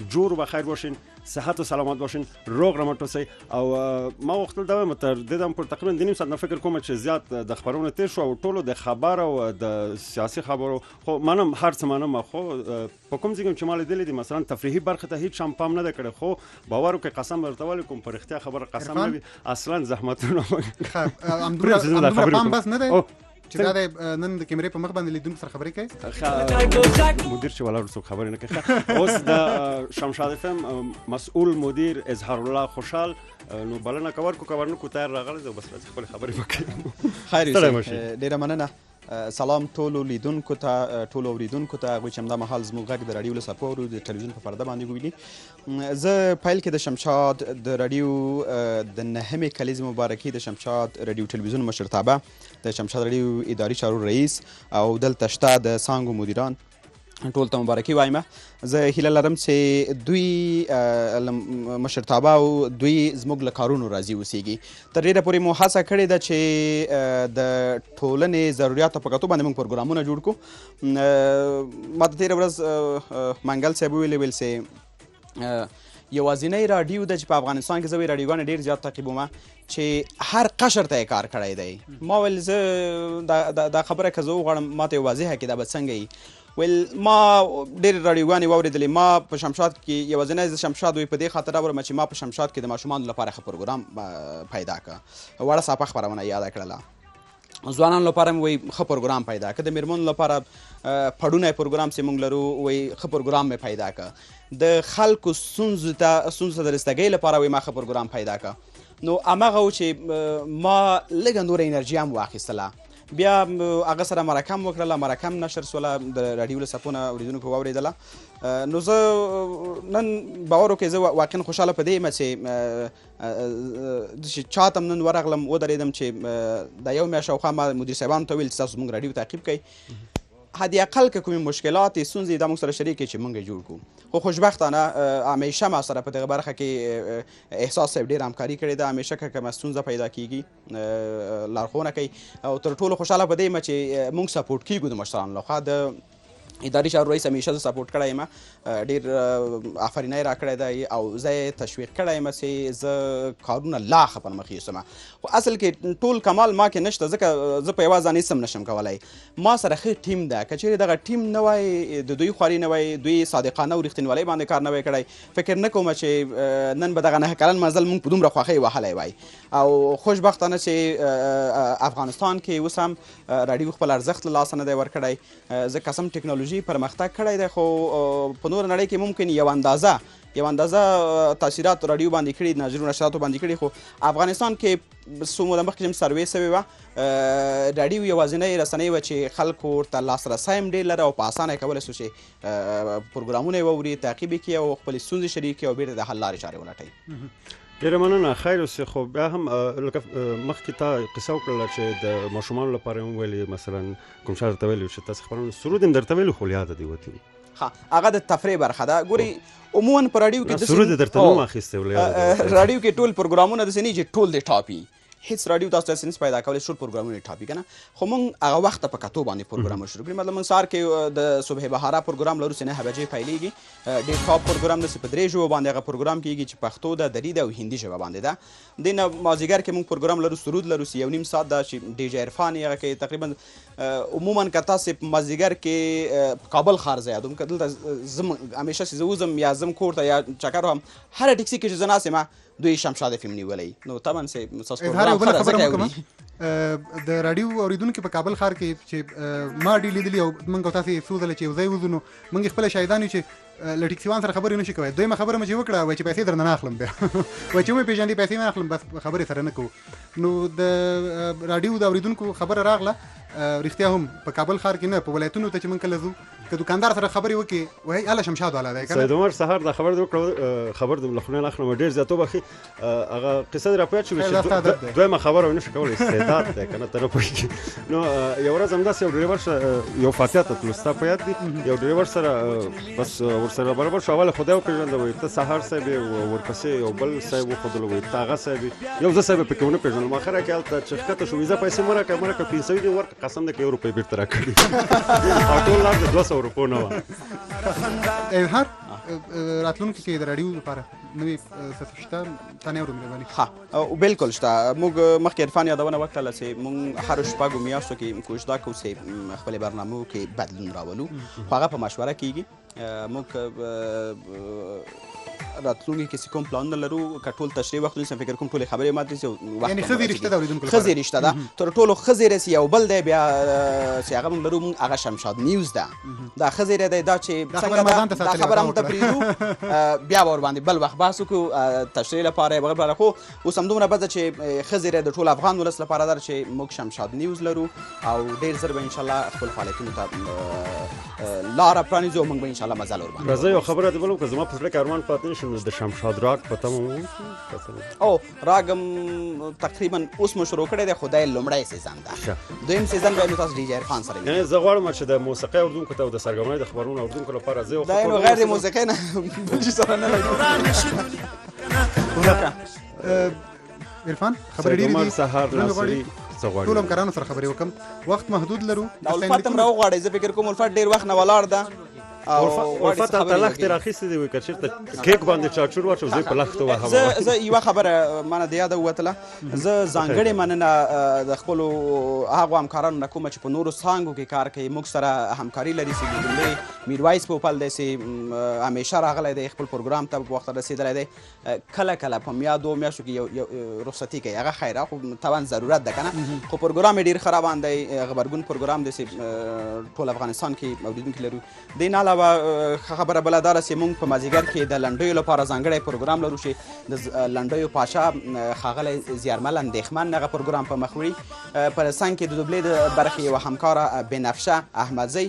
جور و بخیر باشین، صحت و سلامت باشین، روغ رمټ اوسئ. او ما وختل دا تر دې پر تقریبا د نیم ساعت نه فکر کوم چې زیات د خبرونو تیر شو او ټولو د خبر او د سیاسي خبرو خو منم هر څه منم، خو په کوم ځای چې مال دي مثلا تفریحي برخه ته هیڅ هم پام نه کړي، خو باور وکړئ قسم ورته ولیکم پر اختیار خبره قسم نه وي اصلا زحمتونه امدور پام بس نه دی چې دا نن د کیمرې په مخ باندې لیدونکو سره خبرې کوي. مدیر چې ولاړ څوک خبرې نه کوي. اوس د شمشاد اف ام مسؤل مدیر اظهار الله خوشحال نو بلنه کور کو کور نو کو تیار راغلی زه بس خپل خبرې وکړم. خیر ډیره مننه. سلام ټولو لیدونکو ته، ټولو اوریدونکو ته، هغوی چې همدا مهال زموږ غږ د راډیو له څپو اوري، د تلویزیون په پرده باندې ګوري. زه پیل کې د شمشاد د راډیو د نهمې کلیزې مبارکي د شمشاد راډیو تلویزیون مشرتابه، د شمشاد راډیو اداري چارو رئیس او دلته شته د څانګو مدیران ټول ته مبارکي وایم. زه هیله لرم چې دوی مشرتابه او دوی زموږ له کارونو راضي اوسیږي. تر ډېره پورې مو هڅه کړې ده چې د ټولنې ضروریاتو په کتو باندې موږ پروګرامونه جوړ کړو. ما ته تېره ورځ منګل صاحب ویل چې یوازینی راډیو ده چې په افغانستان کې زه راډیوګانې ډېر زیات تعقیبوم چې هر قشر ته یې کار کړی دی. ما ویل زه دا خبره که زه وغواړم ما ته یې واضحه کړي دا به څنګه وي. ویل ما ډېرې راډیوګانې واورېدلې، ما په شمشاد کې یوازینی زه شمشاد وي په دې خاطر راوړم چې ما په شمشاد کې د ماشومانو لپاره ښه پروګرام پیدا کړه، وړه ساپه خپرونه یاده کړله. ځوانانو لپاره مې وایي ښه پروګرام پیدا کړه، د میرمنو لپاره پړونی پروګرام چې موږ لرو وایي ښه پروګرام مې پیدا کړه، د خلکو ستونزو ته د رسیدګۍ لپاره وایي ما ښه پروګرام پیدا کړه. نو هماغه و چې ما لږه نوره انرژي هم واخیستله. بیا هغه سره مرکه هم وکړله، مرکه هم نشر سوله، د راډیو له څپو نه اورېدونکو واورېدله. نو زه نن باور وکړئ زه واقعا خوشحاله په دې یم چې چاته هم نن ورغلم ودرېدم چې دا یو میاشت شاوخوا ما مدیر صاحبانو ته ویل چې تاسو زموږ راډیو تعقیب کوئ، حد اقل که کومې مشکلات ستونزې دا موږ سره شریک کړي چې موږ یې جوړ کړو. خو خوشبختانه همیشه ما سره په دغه برخه کې احساس صاحب ډېره همکاري کړې ده، همیشه که کومه ستونزه پیدا کېږي لارښوونه کوي او تر ټولو خوشحاله په دې یم چې موږ سپورټ کېږو د مشرانو لخوا. د اداري چارو رئیس همیشه زه سپورټ کړی یم ډېر آفرینۍ را کړی دی او زه یې تشویق کړی یم چې زه کارونه لا ښه پر مخ یوسم خو اصل کې ټول کمال ما کې نشته ځکه زه په یوازې ځان هېڅ هم نشم کولی ما سره ښه ټیم ده که چیرې دغه ټیم نه وای د دوی خواري نه وای دوی صادقانه او رښتینولۍ باندې کار نه وای کړی فکر نه کوم چې نن به دغه 9 کلن مزل موږ په دومره خوښۍ وهلی وای او خوشبختانه چې افغانستان کې اوس هم راډیو خپل ارزښت له لاسه نه دی ورکړی زه قسم ټکنالوژي پرمختګ کړی دی خو په نور نړۍ کې ممکن یو اندازه تاثیرات راډیو باندې کړي ناظرو نشراتو باندې کړي خو افغانستان کې څو موده مخکې چې سروې سوې وه راډیو یوازینۍ رسنۍ وه چې خلکو ورته لاسرسی هم ډېر لري او په اسانه یې کولی شو چې پروګرامونه یې واوري تعقیب یې کړي او خپلې ستونزې شریک کړي او بیرته د حل لارې چارې ولټوي ډېره مننه خیر اوسې خو بیا هم لکه مخکې تا قصه وکړله چې د ماشومانو لپاره یې هم ویلې مثلا کوم چا درته ویلي چې تاسې خپرونه سرود هم درته ویلي خو یاده دې وتلي ښه هغه د تفریح برخه ده ګورې عموما په راډیو کې سرود یې درته نوم اخیستی راډیو کې ټول پروګرامونه داسې نه چې ټول د ټاپ وي هیڅ راډیو تاسو ته سنس پیدا کولی ټول پروګرامونه یې ټاپي که نه خو موږ هغه وخته په کتو باندې پروګرامونه شروع کړي مطلب موږ سهار کې د صبح بهاره پروګرام لرو چې 9 بجې پیلېږي ډېر ټاپ پروګرام داسې په 3 ژبو باندې هغه پروګرام کېږي چې پښتو ده دري ده او هندي ژبه باندې ده دې نه مازدیګر کې موږ پروګرام لرو سرود لرو 1.5 ساعت ده چې ډي جی عرفان یې هغه کې تقریبا عموما که تاسې په مازدیګر کې کابل ښار زه یادوم که دلته زه همیشه چې زه وځم یا ځم کور ته یا چکر وهم هره ټکسي کې چې زه ناست یم دوی شمشاد اف ام نیولی نو طبعا سه ستاسو پروګرام خبره وکړم د راډیو اوریدونکو په کابل ښار کې چې ما ډېر لیدلي او موږ تاسې څو ځله چې یو ځای وځو نو موږ خپله شاهدان یو چې له ټکسیوان سره خبرې نشي کوی دویمه خبره مې چې وکړه وایي چې پیسې درنه نه اخلم بیا وایي چې ومې پېژندې پیسې نه اخلم بس خبرې سره نه کوو نو د راډیو د اوریدونکو خبره راغله رښتیا هم په کابل ښار کې نه په ولایتونو ته چې موږ کله ځو که دکاندار سره خبرې وکړي وایي هله شمشاد والا دی سید عمر سهار دا خبر دې وکړه خبر د لخونه نه اخلم ډېر زیات وبخي هغه قصه دې راپیاد شوې چې دویمه خبره ونشي کولی استعداد دی که نه ته نه پوهېږي نو یو ورځ همداسې یو ډریور یو فاتحه ته تلو ستا په یاد دي یو ډریور سره بس ورسره برابر شو اول خدای وپېژنده وایي ته سهار صاحب یې ورپسې یو بل صاحب وښودلو وایي ته هغه صاحب یو زه صاحب پکې ونه پېژنم اخره کې هلته چې ښکته شو ویزه پیسې مه راکړه 500 دې ورکړه قسم دی که 1 روپۍ بېرته راکړي او ټول لار د 200 روپو نه وه اظهار راتلونکي کې د راډیو لپاره نوې څه شته تا نه اورم مهرباني ښه بالکل شته موږ مخکې عرفان یادونه وکړله چې موږ هرو شپږو میاشتو کې کوشش دا کوو چې خپلې برنامو کې بدلون راولو خو هغه په مشوره کېږي موږ راتلونکي کې چې کوم پلانونه لرو که ټول تشریح وخت ونیسم فکر کوم ټولې خبرې ماته شي یعنې ښځې رشته ده اوریدونکو لپاره ښځې رشته ده تر ټولو ښځې رسي یو بل دی بیا چې هغه موږ لرو موږ هغه شمشاد نیوز ده دا ښځې دی دا چې څنګه دا خبره موږ ته پرېږدو بیا به ورباندې بل وخت بحث وکړو تشریح لپاره یې بغیر خو اوس همدومره بده چې ښځې دی د ټول افغان ولس لپاره ده چې موږ شمشاد نیوز لرو او ډېر ژر به انشاءالله خپل فعالیتونو ته لاره پرانیزو او موږ به انشاءالله مزل ورباندې راځه یو خبره دې بل وکړه زما په زړه کې ارمان پاتې نه شو د شمشاد راګ په تمه او راګم تقریبا اوس مو شروع کړی دی خو دا یې لومړی سیزن ده دویم سیزن به نو تاسو ډي جی عرفان سره یعنې زه غواړم چې د موسیقۍ اورېدونکو ته او د سرګرمۍ د خبرونو اورېدونکو لپاره زه دا نو غیر د موسیقۍ نه بل شي سره نه لګي عرفان خبرې ډېرې دي سهار ناصري ټول همکارانو سره خبرې وکړم وخت محدود لرو الفت هم راوغواړئ زه فکر کوم الفت ډېر وخت نه ولاړ ده الفت هلته لښتې راخیستې دي وایي که چېرته کیک باندې چاچور واچو زه په لښتو وهم زه یوه خبره مانه د یاده ووتله زه ځانګړې مننه د خپلو هغو همکارانو نه کومه چې په نورو څانګو کې کار کوي موږ سره همکاري لري چې لومړی میرویس پوپل دی چې همیشه راغلی دی خپل پروګرام ته په وخت رسېدلی دی کله کله په میاشت 2 میاشتو کې یو رخصتي کوي هغه خیره خو طبعا ضرورت ده که نه خو پروګرام یې ډېر ښه روان دی غبرګون پروګرام دی چې ټول افغانستان کې اورېدونکي لرو دې نه علاوه خبره بله دا ده چې موږ په مازدیګر کې د لنډیو لپاره ځانګړی پروګرام لرو چې د لنډیو پاچا ښاغلی زیارمل اندېښمن هغه پروګرام په مخ وړي په څنګ کې د دوبلې د برخې یوه همکاره بنفشه احمدزی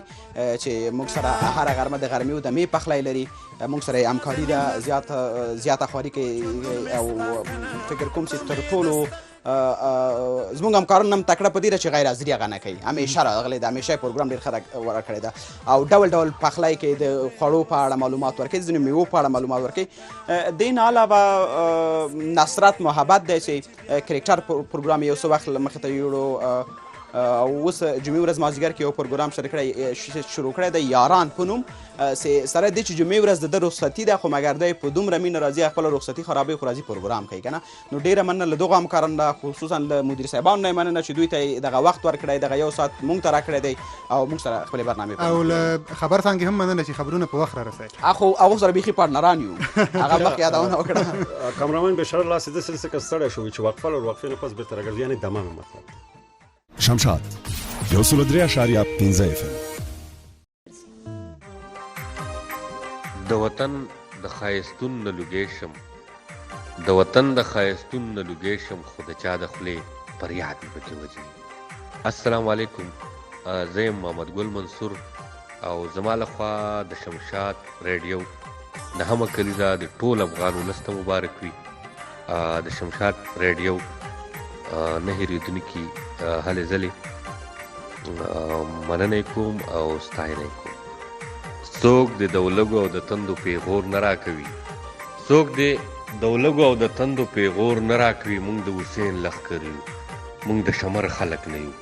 چې موږ سره هره غرمه د غرمې او دمې پخلی لري موږ سره یې همکاري ده زیاته خواري کوي او فکر کوم چې تر ټولو زموږ همکاران هم تکړه په دې ده چې غیر حاضري هغه نه کوي همیشه راغلی ده همیشه یې پروګرام ډېر ښه ورکړی ده او ډول ډول پخلی کوي د خوړو په اړه معلومات ورکوي د ځینو میوو په اړه معلومات ورکوي دې نه علاوه نصرت محبت دی چې کرکټر پروګرام یو څه وخت مخې ته یوړو اوس جمعې ورځ مازدیګر کې یو پروګرام شروع کړی دی یاران په نوم سره دی چې جمعې ورځ د ده رخصتي ده خو مګر دی په دومره مینه راځي خپله رخصتي خرابوي خو راځي پروګرام کوي که نه نو ډېره مننه له دغو همکارانو نه خصوصا له مدیر صاحبانو نه یې مننه چې دوی ته یې دغه وخت ورکړی دغه یو ساعت موږ ته راکړی دی او موږ سره خپلې برنامې او له خبر څانګې هم مننه چې خبرونه په وخت رارسوي خو هغو سره بیخي پارتنران یو هغه مخکې یادونه وکړه کامرامن بشار الله سیده سلسه که ستړی شوی چې وقفه له وقفې نه پس بېرته راګرځي یعنې دمه مطلب شمشاد 103.5 FM د وطن د ښایستون نه لوګی شم د وطن د ښایستون نه لوګی شم خو د چا د خولې فریاد مې پکې وځي. السلام علیکم، زه یم محمد ګل منصور او زما لخوا د شمشاد ریډیو نهمه کلیزه د ټول افغان ولس ته مبارک وي. د شمشاد ریډیو نه هېرېدونکي هلې ځلې مننه یې کوم او ستاینه یې کوم. څوک د دولګو او د تندو پیغور نه راکوي، څوک د دولګو او د تندو پیغور نه راکوي. موږ د حسین لښکر یو، موږ د شمر خلک نه یو.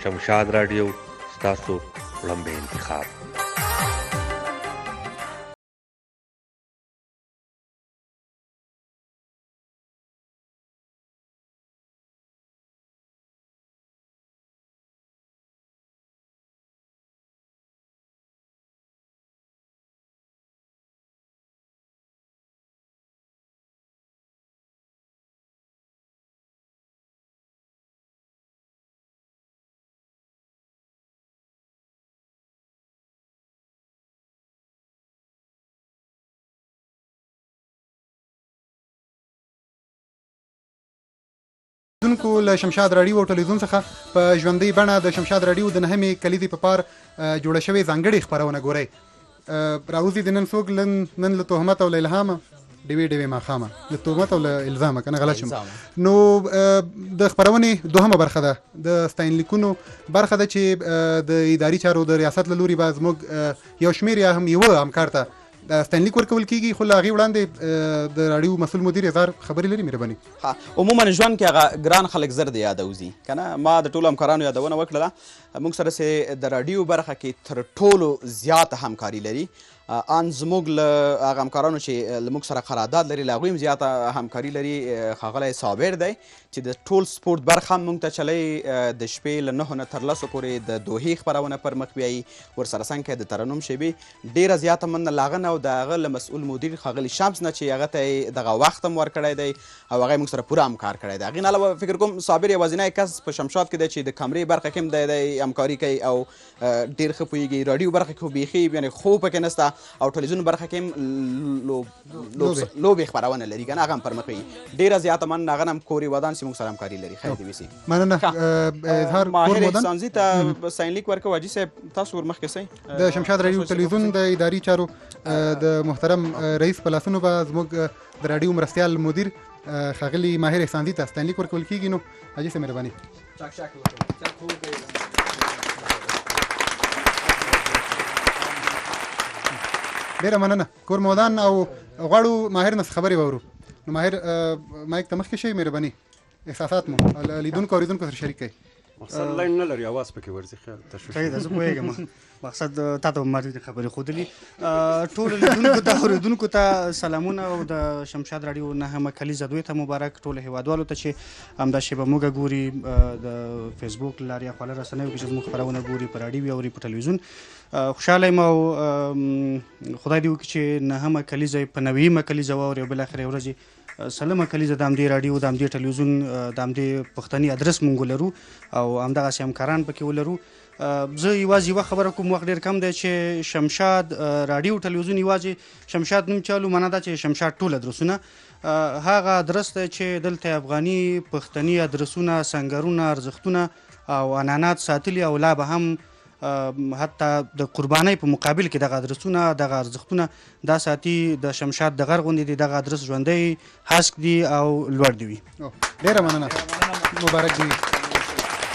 شمشاد راډیو ستاسو وړاندې انتخاب. دونکو له شمشاد راډیو او ټلویزیون څخه په ژوندۍ بڼه د شمشاد راډیو د نهمې کلیزې په پار جوړه شوې ځانګړې خپرونه ګورئ. راوځي د نن څوک نن له تهمت او له الهامه ډېوې ماښامه له تهمت او له الزامه که نه غلط شم. نو د خپرونې دوهمه برخه ده د ستاینلیکونو برخه ده چې د اداري چارو د ریاست له لوري به زموږ یو شمېر یا هم یوه همکار ته ستاینلیک ورکول کېږي خو له هغې وړاندې د راډیو مسؤل مدیر اظهار خبرې لري مهرباني. عموما ژوند کې هغه ګران خلک زر د یاده وځي که نه. ما د ټولو همکارانو یادونه وکړله موږ سره چې د راډیو برخه کې تر ټولو زیاته همکاري لري ان زموږ له هغه همکارانو چې له موږ سره قرارداد لري له هغوی هم زیاته همکاري لري ښاغلی صابر دی چې د ټول سپورټ برخه هم موږ ته چلی د شپې له 9 نه تر 10 پورې د دوحې خپرونه پر مخ بیایي ورسره څنګ کې د ترنم شیبې ډېره زیاته مننه له هغه نه او د هغه له مسؤل مدیر ښاغلي شمس نه چې هغه ته یې دغه وخت هم ورکړی دی او هغه یې موږ سره پوره همکار کړی دی. هغې نه علاوه فکر کوم صابر یوازینی کس په شمشاد کې دی چې د کمرې برخه کې هم دی همکاري کوي او ډېر ښه پوهېږي. راډیو برخه کې خو بیخي یعنې خوب پکې نشته او ټلویزیون برخه کې هم لوبې خپرونه لري که نه هغه هم پر مخ وي. ډېره زیاته مننه هغه نه هم کورې ودان چې موږ سره همکاري لري. خیر دې وسي. مننه. ماهر احسانزي ته ساینلیک ورکوه حاجي صاحب تاسو ورمخکې سئ. د شمشاد راډیو ټلویزیون د اداري چارو د محترم رئیس په لاسونو به زموږ د راډیو مرستیال مدیر ښاغلي ماهر احسانزي ته ستاینلیک ورکول کېږي. نو حاجي صاحب مهرباني. ډېره مننه. کور مودان او غواړو ماهر نه خبرې واورو. نو ماهر مایک ته مخکې شئ مهرباني. احساسات مو لیدونکو اوریدونکو سره شریک کړئ. مقصد لاین نه لري اواز پکې ورځي. خیر صحیح ده، زه پوهېږم مقصد تا ته ما دې خبرې ښودلي. ټولو لیدونکو ته اوریدونکو ته سلامونه او د شمشاد راډیو نهمه کلیزه دوی ته مبارک. ټولو هیوادوالو ته چې همدا شیبه موږ ګوري د فیسبوک له لارې یا خواله رسنیو کې چې زموږ خپرونه ګوري په راډیو اوري په ټلویزیون. خوشحاله یم او خدای دې وکړي چې نهمه کلیزه په 90مه کلیزه واوري او بالاخره یو ورځ سلمه کلیزه د همدې راډیو د همدې ټلویزیون د همدې پښتني ادرس مونږ ولرو او همدغسې همکاران پکې ولرو. زه یوازې یوه خبره کوم، وخت ډېر کم دی چې شمشاد راډیو ټلویزیون یوازې شمشاد نوم چالو معنا دا چې شمشاد ټول ادرسونه هغه ادرس دی چې دلته افغاني پښتني ادرسونه سنګرونه ارزښتونه او عنعنات ساتلي او لا به هم حتی د قربانۍ په مقابل کې دغه ادرسونه دغه ارزښتونه دا ساتي. د شمشاد د غر غوندې دي دغه ادرس ژوندی هسک دي او لوړ دي وي. ډېره مننه. مبارک دي.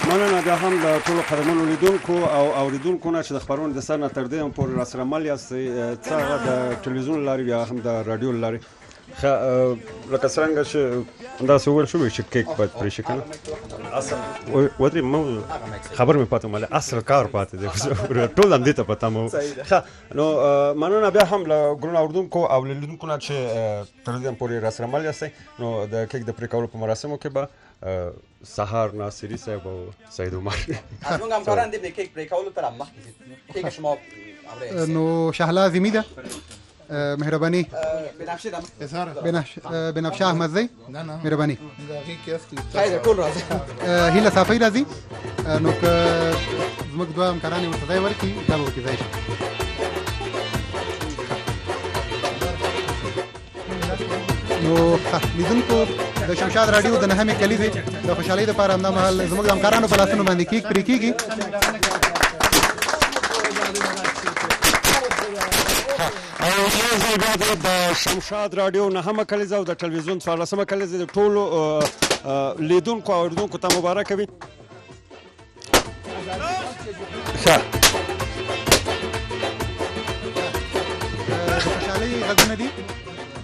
مننه بیا هم د ټولو قدرمنو لیدونکو او اوریدونکو نه چې د خپرونې د سر نه تر دې هم پورې راسره مل یاستئ، څه هغه د ټلویزیون له لارې یا هم د راډیو له لارې. لکه څرنګه چې همداسې وویل شوي چې کیک باید پرې شي که نه ودري مو خبر مې پاتې مله اصل کار پاتې دی ټول هم دې ته پته مو نو مننه بیا هم له ګرونو اردوونکو او لیدونکو نه چې تر دې پورې راسره مل یاستئ نو د کیک د پرې کولو په مراسمو کې به سهار ناصری صاحب او سید عمر زموږ همکاران دې کیک پرې کولو تر مخکې کیک شما نو شهلا زمي ده مهرباني بنفشه احمد زی مهرباني خیر ټول راځي هیله صافی راځي نو که زموږ دوه همکاران یې ورته ځای ورکړي دا به ورته ځای شي نو لیدونکو د شمشاد راډیو د نهمې کلیزې د خوشحالۍ دپاره همدا مهال زموږ د همکارانو په لاسونو باندې کیک پرې کېږي د شمشاد راډیو نهمه کلیزه او د ټلویزیون 14مه کلیزه د ټولو لیدونکو او اورېدونکو ته مبارکه وي د خوشحالۍ غږونه دي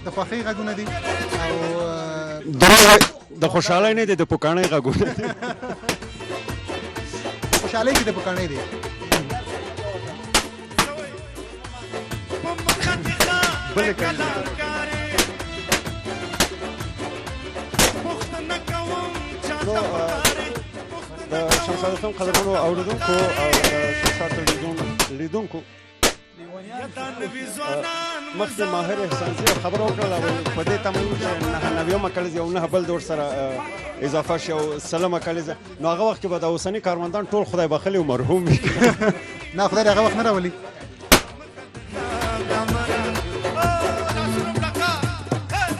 د خوښۍ غږونه دي او د خوشحالۍ نه دي د پوکاڼۍ غږونه دي خوشحالۍ کې د پوکاڼۍ دي بلې کلیزه د شمشاد FM قدرمنو اورېدونکو او د شمشاد ټلویزیون لیدونکو مخکې ماهر احسانزي خبره وکړله په دې تمایل چې 9 کلیزه او 9 بل دور سره اضافه شي او 3 کلیزه نو هغه وخت کې به د اوسني کارمندان ټول خدای بخښلي او مرحوم وي نه خدای هغه وخت نه راولي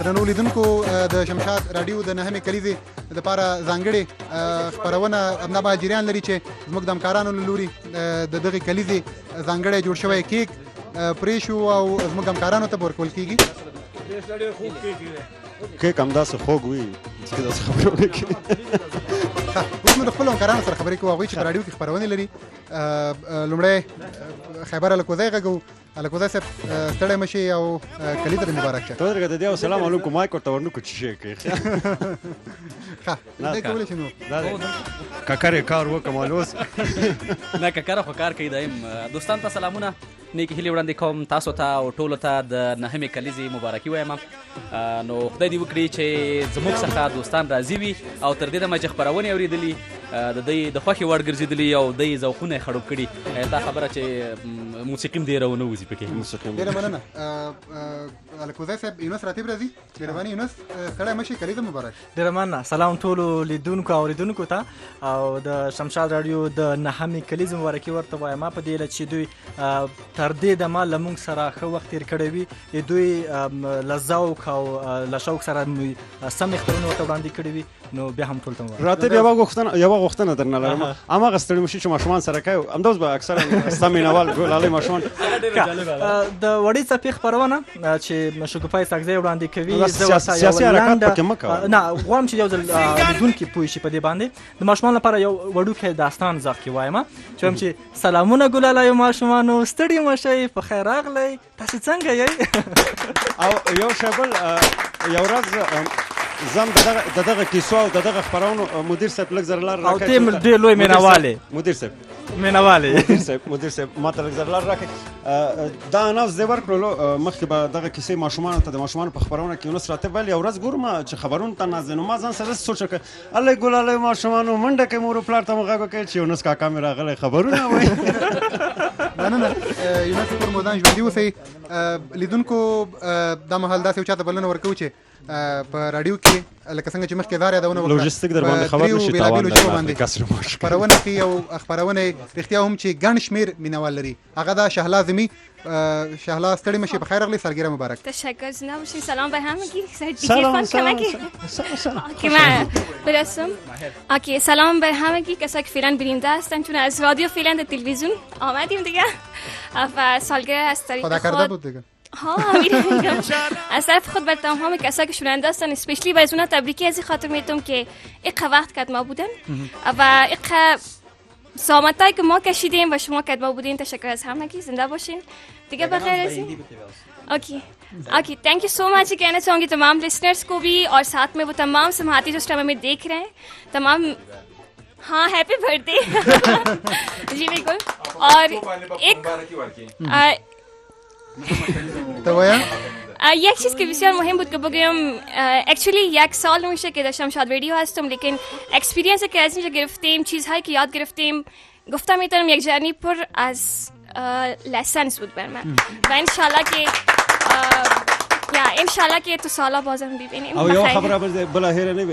درنو لیدونکو د شمشاد راډیو د نهمې کلیزې دپاره ځانګړې خپرونه همدغه جریان لري چې زموږ د همکارانو له لوري د دغې کلیزې ځانګړی جوړ شوی کیک پرې شو او زموږ همکارانو ته به ورکول کېږي کیک همداسې خوږ وي چې داسې خبرونه کوي اوس نو د خپلو همکارانو سره خبرې کوو هغوی چې په راډیو کې خپرونې لري لومړی خیبر الکوزی غږو الکوزی صاحب ستړی مه شي او کلي ته دې مبارک شه ته ودرېږه د دې او سلام علیکم مایک ورته ورنکړو چې شی کوي دی کولی شي نو ککر یې کار وکړم اوس نه ککره خو کار کوي دایم دوستان ته سلامونه نیکې هیلې وړاندې کوم تاسو ته او ټولو ته د نهمې کلیزې مبارکي وایم نو خدای دې وکړي چې زموږ څخه دوستان راضي وي او تر دې دمه چې خپرونې اورېدلي د دوی د خوښې وړ ګرځېدلي او دوی ذوقونه یې خړوب کړي دا خبره چې موسیقي هم ډېره ونه وځي پکې ډېره مننه الکوزی صاحب یونس راتب راځي مهرباني یونس ستړی مه شي کلیزه مبارک ډېره مننه سلام ټولو لیدونکو او اورېدونکو ته او د شمشاد راډیو د نهمې کلیزې مبارکي ورته وایم په دې علت چې دوی تر دې دمه له موږ سره ښه وخت تېر کړی وي دوی له ذوق او له شوق سره سمې خپرونې ورته وړاندې کړي وي نو بیا هم ټول ته مبارک راتب یوه غوښتنه درنه لرم هماغه ستړي مشي چې ماشومان سره کوي همداوس به اکثره ستا مینهوال ګلالۍ ماشومان د وړې څپې خپرونه چې شګوفه ساګزی وړاندې کوي سیاسي حرکات پکې مه کوه نه غواړم چې یو ځل لیدونکي پوه شي په دې باندې د ماشومانو لپاره یو وړوکی داستان غږ کې وایم چې وایم چې سلامونه ګلالیو ماشومانو ستړي مه شئ په خیر راغلی تاسې څنګه یئ او یو شی بل یو ورځ زم د دغه کیسو او د دغه خپرونو مدیر صاحب لږ زر لار راکړي او ته ډېر لوی مینهوال یې مدیر صاحب مدیر صاحب ما ته لږ زر لار راکړئ دا اناونس دې ورکړلو مخکې به دغه کیسې ماشومانو ته د ماشومانو په خپرونه کې یونس راتب ویل یو ورځ ګورم چې خبرونو ته ناظرین ما ځان سره سوچ وکړ الله ګلالی ماشومانو منډه کوي مور و پلار ته مو غږ وکړئ چې یونس کاکا مې راغلی خبرونه وایي مننه یونس پر مودان ژوندي اوسئ لیدونکو دا مهال داسې یو چاته بلنه ورکوو چې په راډیو کې لکه څنګه چې مخکې دا یادونه وکړه لوژستیک در باندې خبر نشي تاوان خپرونه کوي او خپرونه رښتیا هم چې ګڼ شمېر مینهوال لري هغه دا شهلا زمي شهلا ستړي مه شي په خیر راغلی سالگیره مبارک تشکر جناب سلام به همگی سلام به همگی کسایی که فعلا بیننده هستن چون از رادیو فعلا در تلویزیون آمدیم دیگه و سالگرد از طریق خدا کرده بود دیگه میگم از طرف خود بر تمام کسایی که شنونده هستن اسپیشلی به اونها تبریکی از این خاطر میتونم که یک وقت که ما بودن و یک زحمتایی که ما کشیدیم و شما که ما بودین تشکر از همگی زنده باشین دیگه بخیر هستین okay thank you so much कहना चाहूँगी तमाम लिसनर्स को भी और साथ में वो तमाम समाती जो स्ट्रीम में देख रहे हैं तमाम हाँ हैप्पी बर्थडे जी बिल्कुल और एक یک چیز که بسیار مهم بود که بگم اکچولی یک سال نمیشه که در شمشاد رادیو هستم لیکن اکسپریانس که از اینجا گرفتیم چیزهایی که یاد گرفتیم گفتم میتونم یک جرنی پر از لسنس بود بر من و انشالله که انشالله که تو سالا بازم ببینیم او یو خبره بلا هیره نه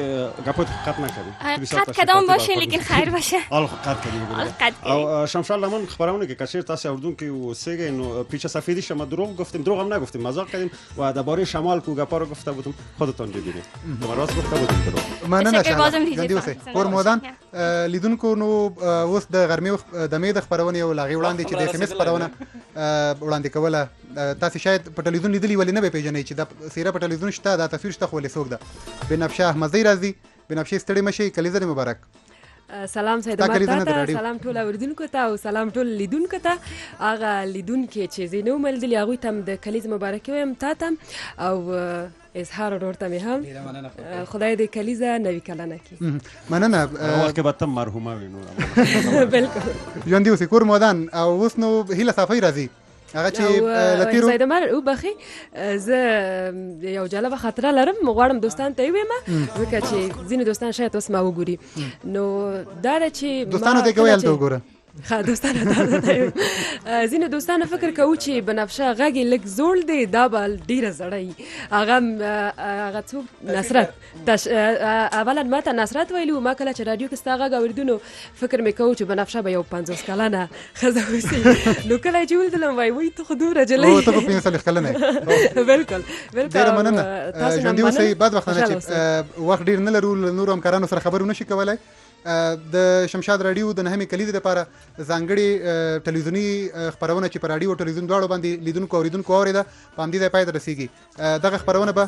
گپوت قط نکردی قط کدام باشه لیکن خیر باشه قط کردی او شمشاد لمن خبرونه که کثیر تاسو اردون که وسیگه نو پیچ سفیدی شما دروغ گفتیم دروغ هم نگفتیم مزاق کردیم و درباره شمال کو گپا رو گفته بودم خودتون ببینید ما راست گفته بودیم دروغ مننه شما قرمودان لیدونکو نو اوس د غرمې د مې د خبرونه یو لاغي وړاندې چې د اس ام اس خبرونه وړاندې کوله تاسو شاید په ټلویزیون لیدلی ولې نه به پیژنئ چې د سیره په ټلویزیون شته دا تصویر شته خو ولې څوک ده بنفشه احمدزی راځي بنفشه ستړي مشي کلیزه مبارک سلام سید عمر سلام ټول اوریدونکو ته او سلام ټول لیدونکو ته هغه لیدونکو چې زینو ملدلی هغه تم د کلیزه مبارک وایم تاتم او اظهار ورته مې هم خدای دې کلیزه نوی کلنه کی مننه وخت به تم مرحومه وینو بالکل ژوند دی کور مودان او اوس نو هیله صافی راځي هغه چې لتیرو سید عمر او بخي زه یو جالبه خاطره لرم غواړم دوستان ته ویم ځکه چې ځینې دوستان شاید اوس ما وګوري نو دا چې دوستانو ته کوي ته وګوره دوستانو ته ځینې دوستانو فکر کوي چې بنفشه غږی لږ زوړ دی دا به ډیره زړی هغه څوک نصرت اولا ماته نصرت ویلو ما کله چې رادیو کې ستا غږ اوریدو فکر مې کوي چې بنفشه به یو 50 کلنه ښځه اوسي نو کله چې ولیدلم وای ته خو دومره جلۍ ته خو 50 کلنه بالکل ډیره مننه ژوند دی اوسئ بعد وخت نه چې وخت ډیر نه لرو نور همکارانو سره خبرونه نشي کولای د شمشاد رادیو د نهمې کلیزې لپاره ځانګړي ټلویزیوني خبرونه چې په رادیو او ټلویزیون دواړو باندې لیدونکو اوریدونکو اوریده په همدې ځای پای ته رسیږي دغه خبرونه به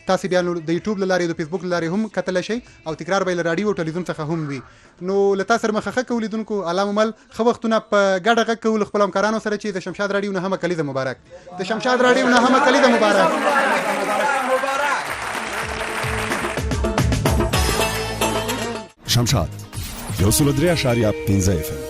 تاسو بیا د یوټیوب له لارې د فیسبوک له لارې هم کتلی شئ او تکرار به یې له رادیو او ټلویزیون څخه هم وي نو له تاسو سره مخه کوو لیدونکو علامه ښه وختونه په ګډه غږ کوو له خپلو همکارانو سره چې د شمشاد رادیو نهمه کلیزه مبارک د شمشاد رادیو نهمه کلیزه مبارک شمشاد 103.5 FM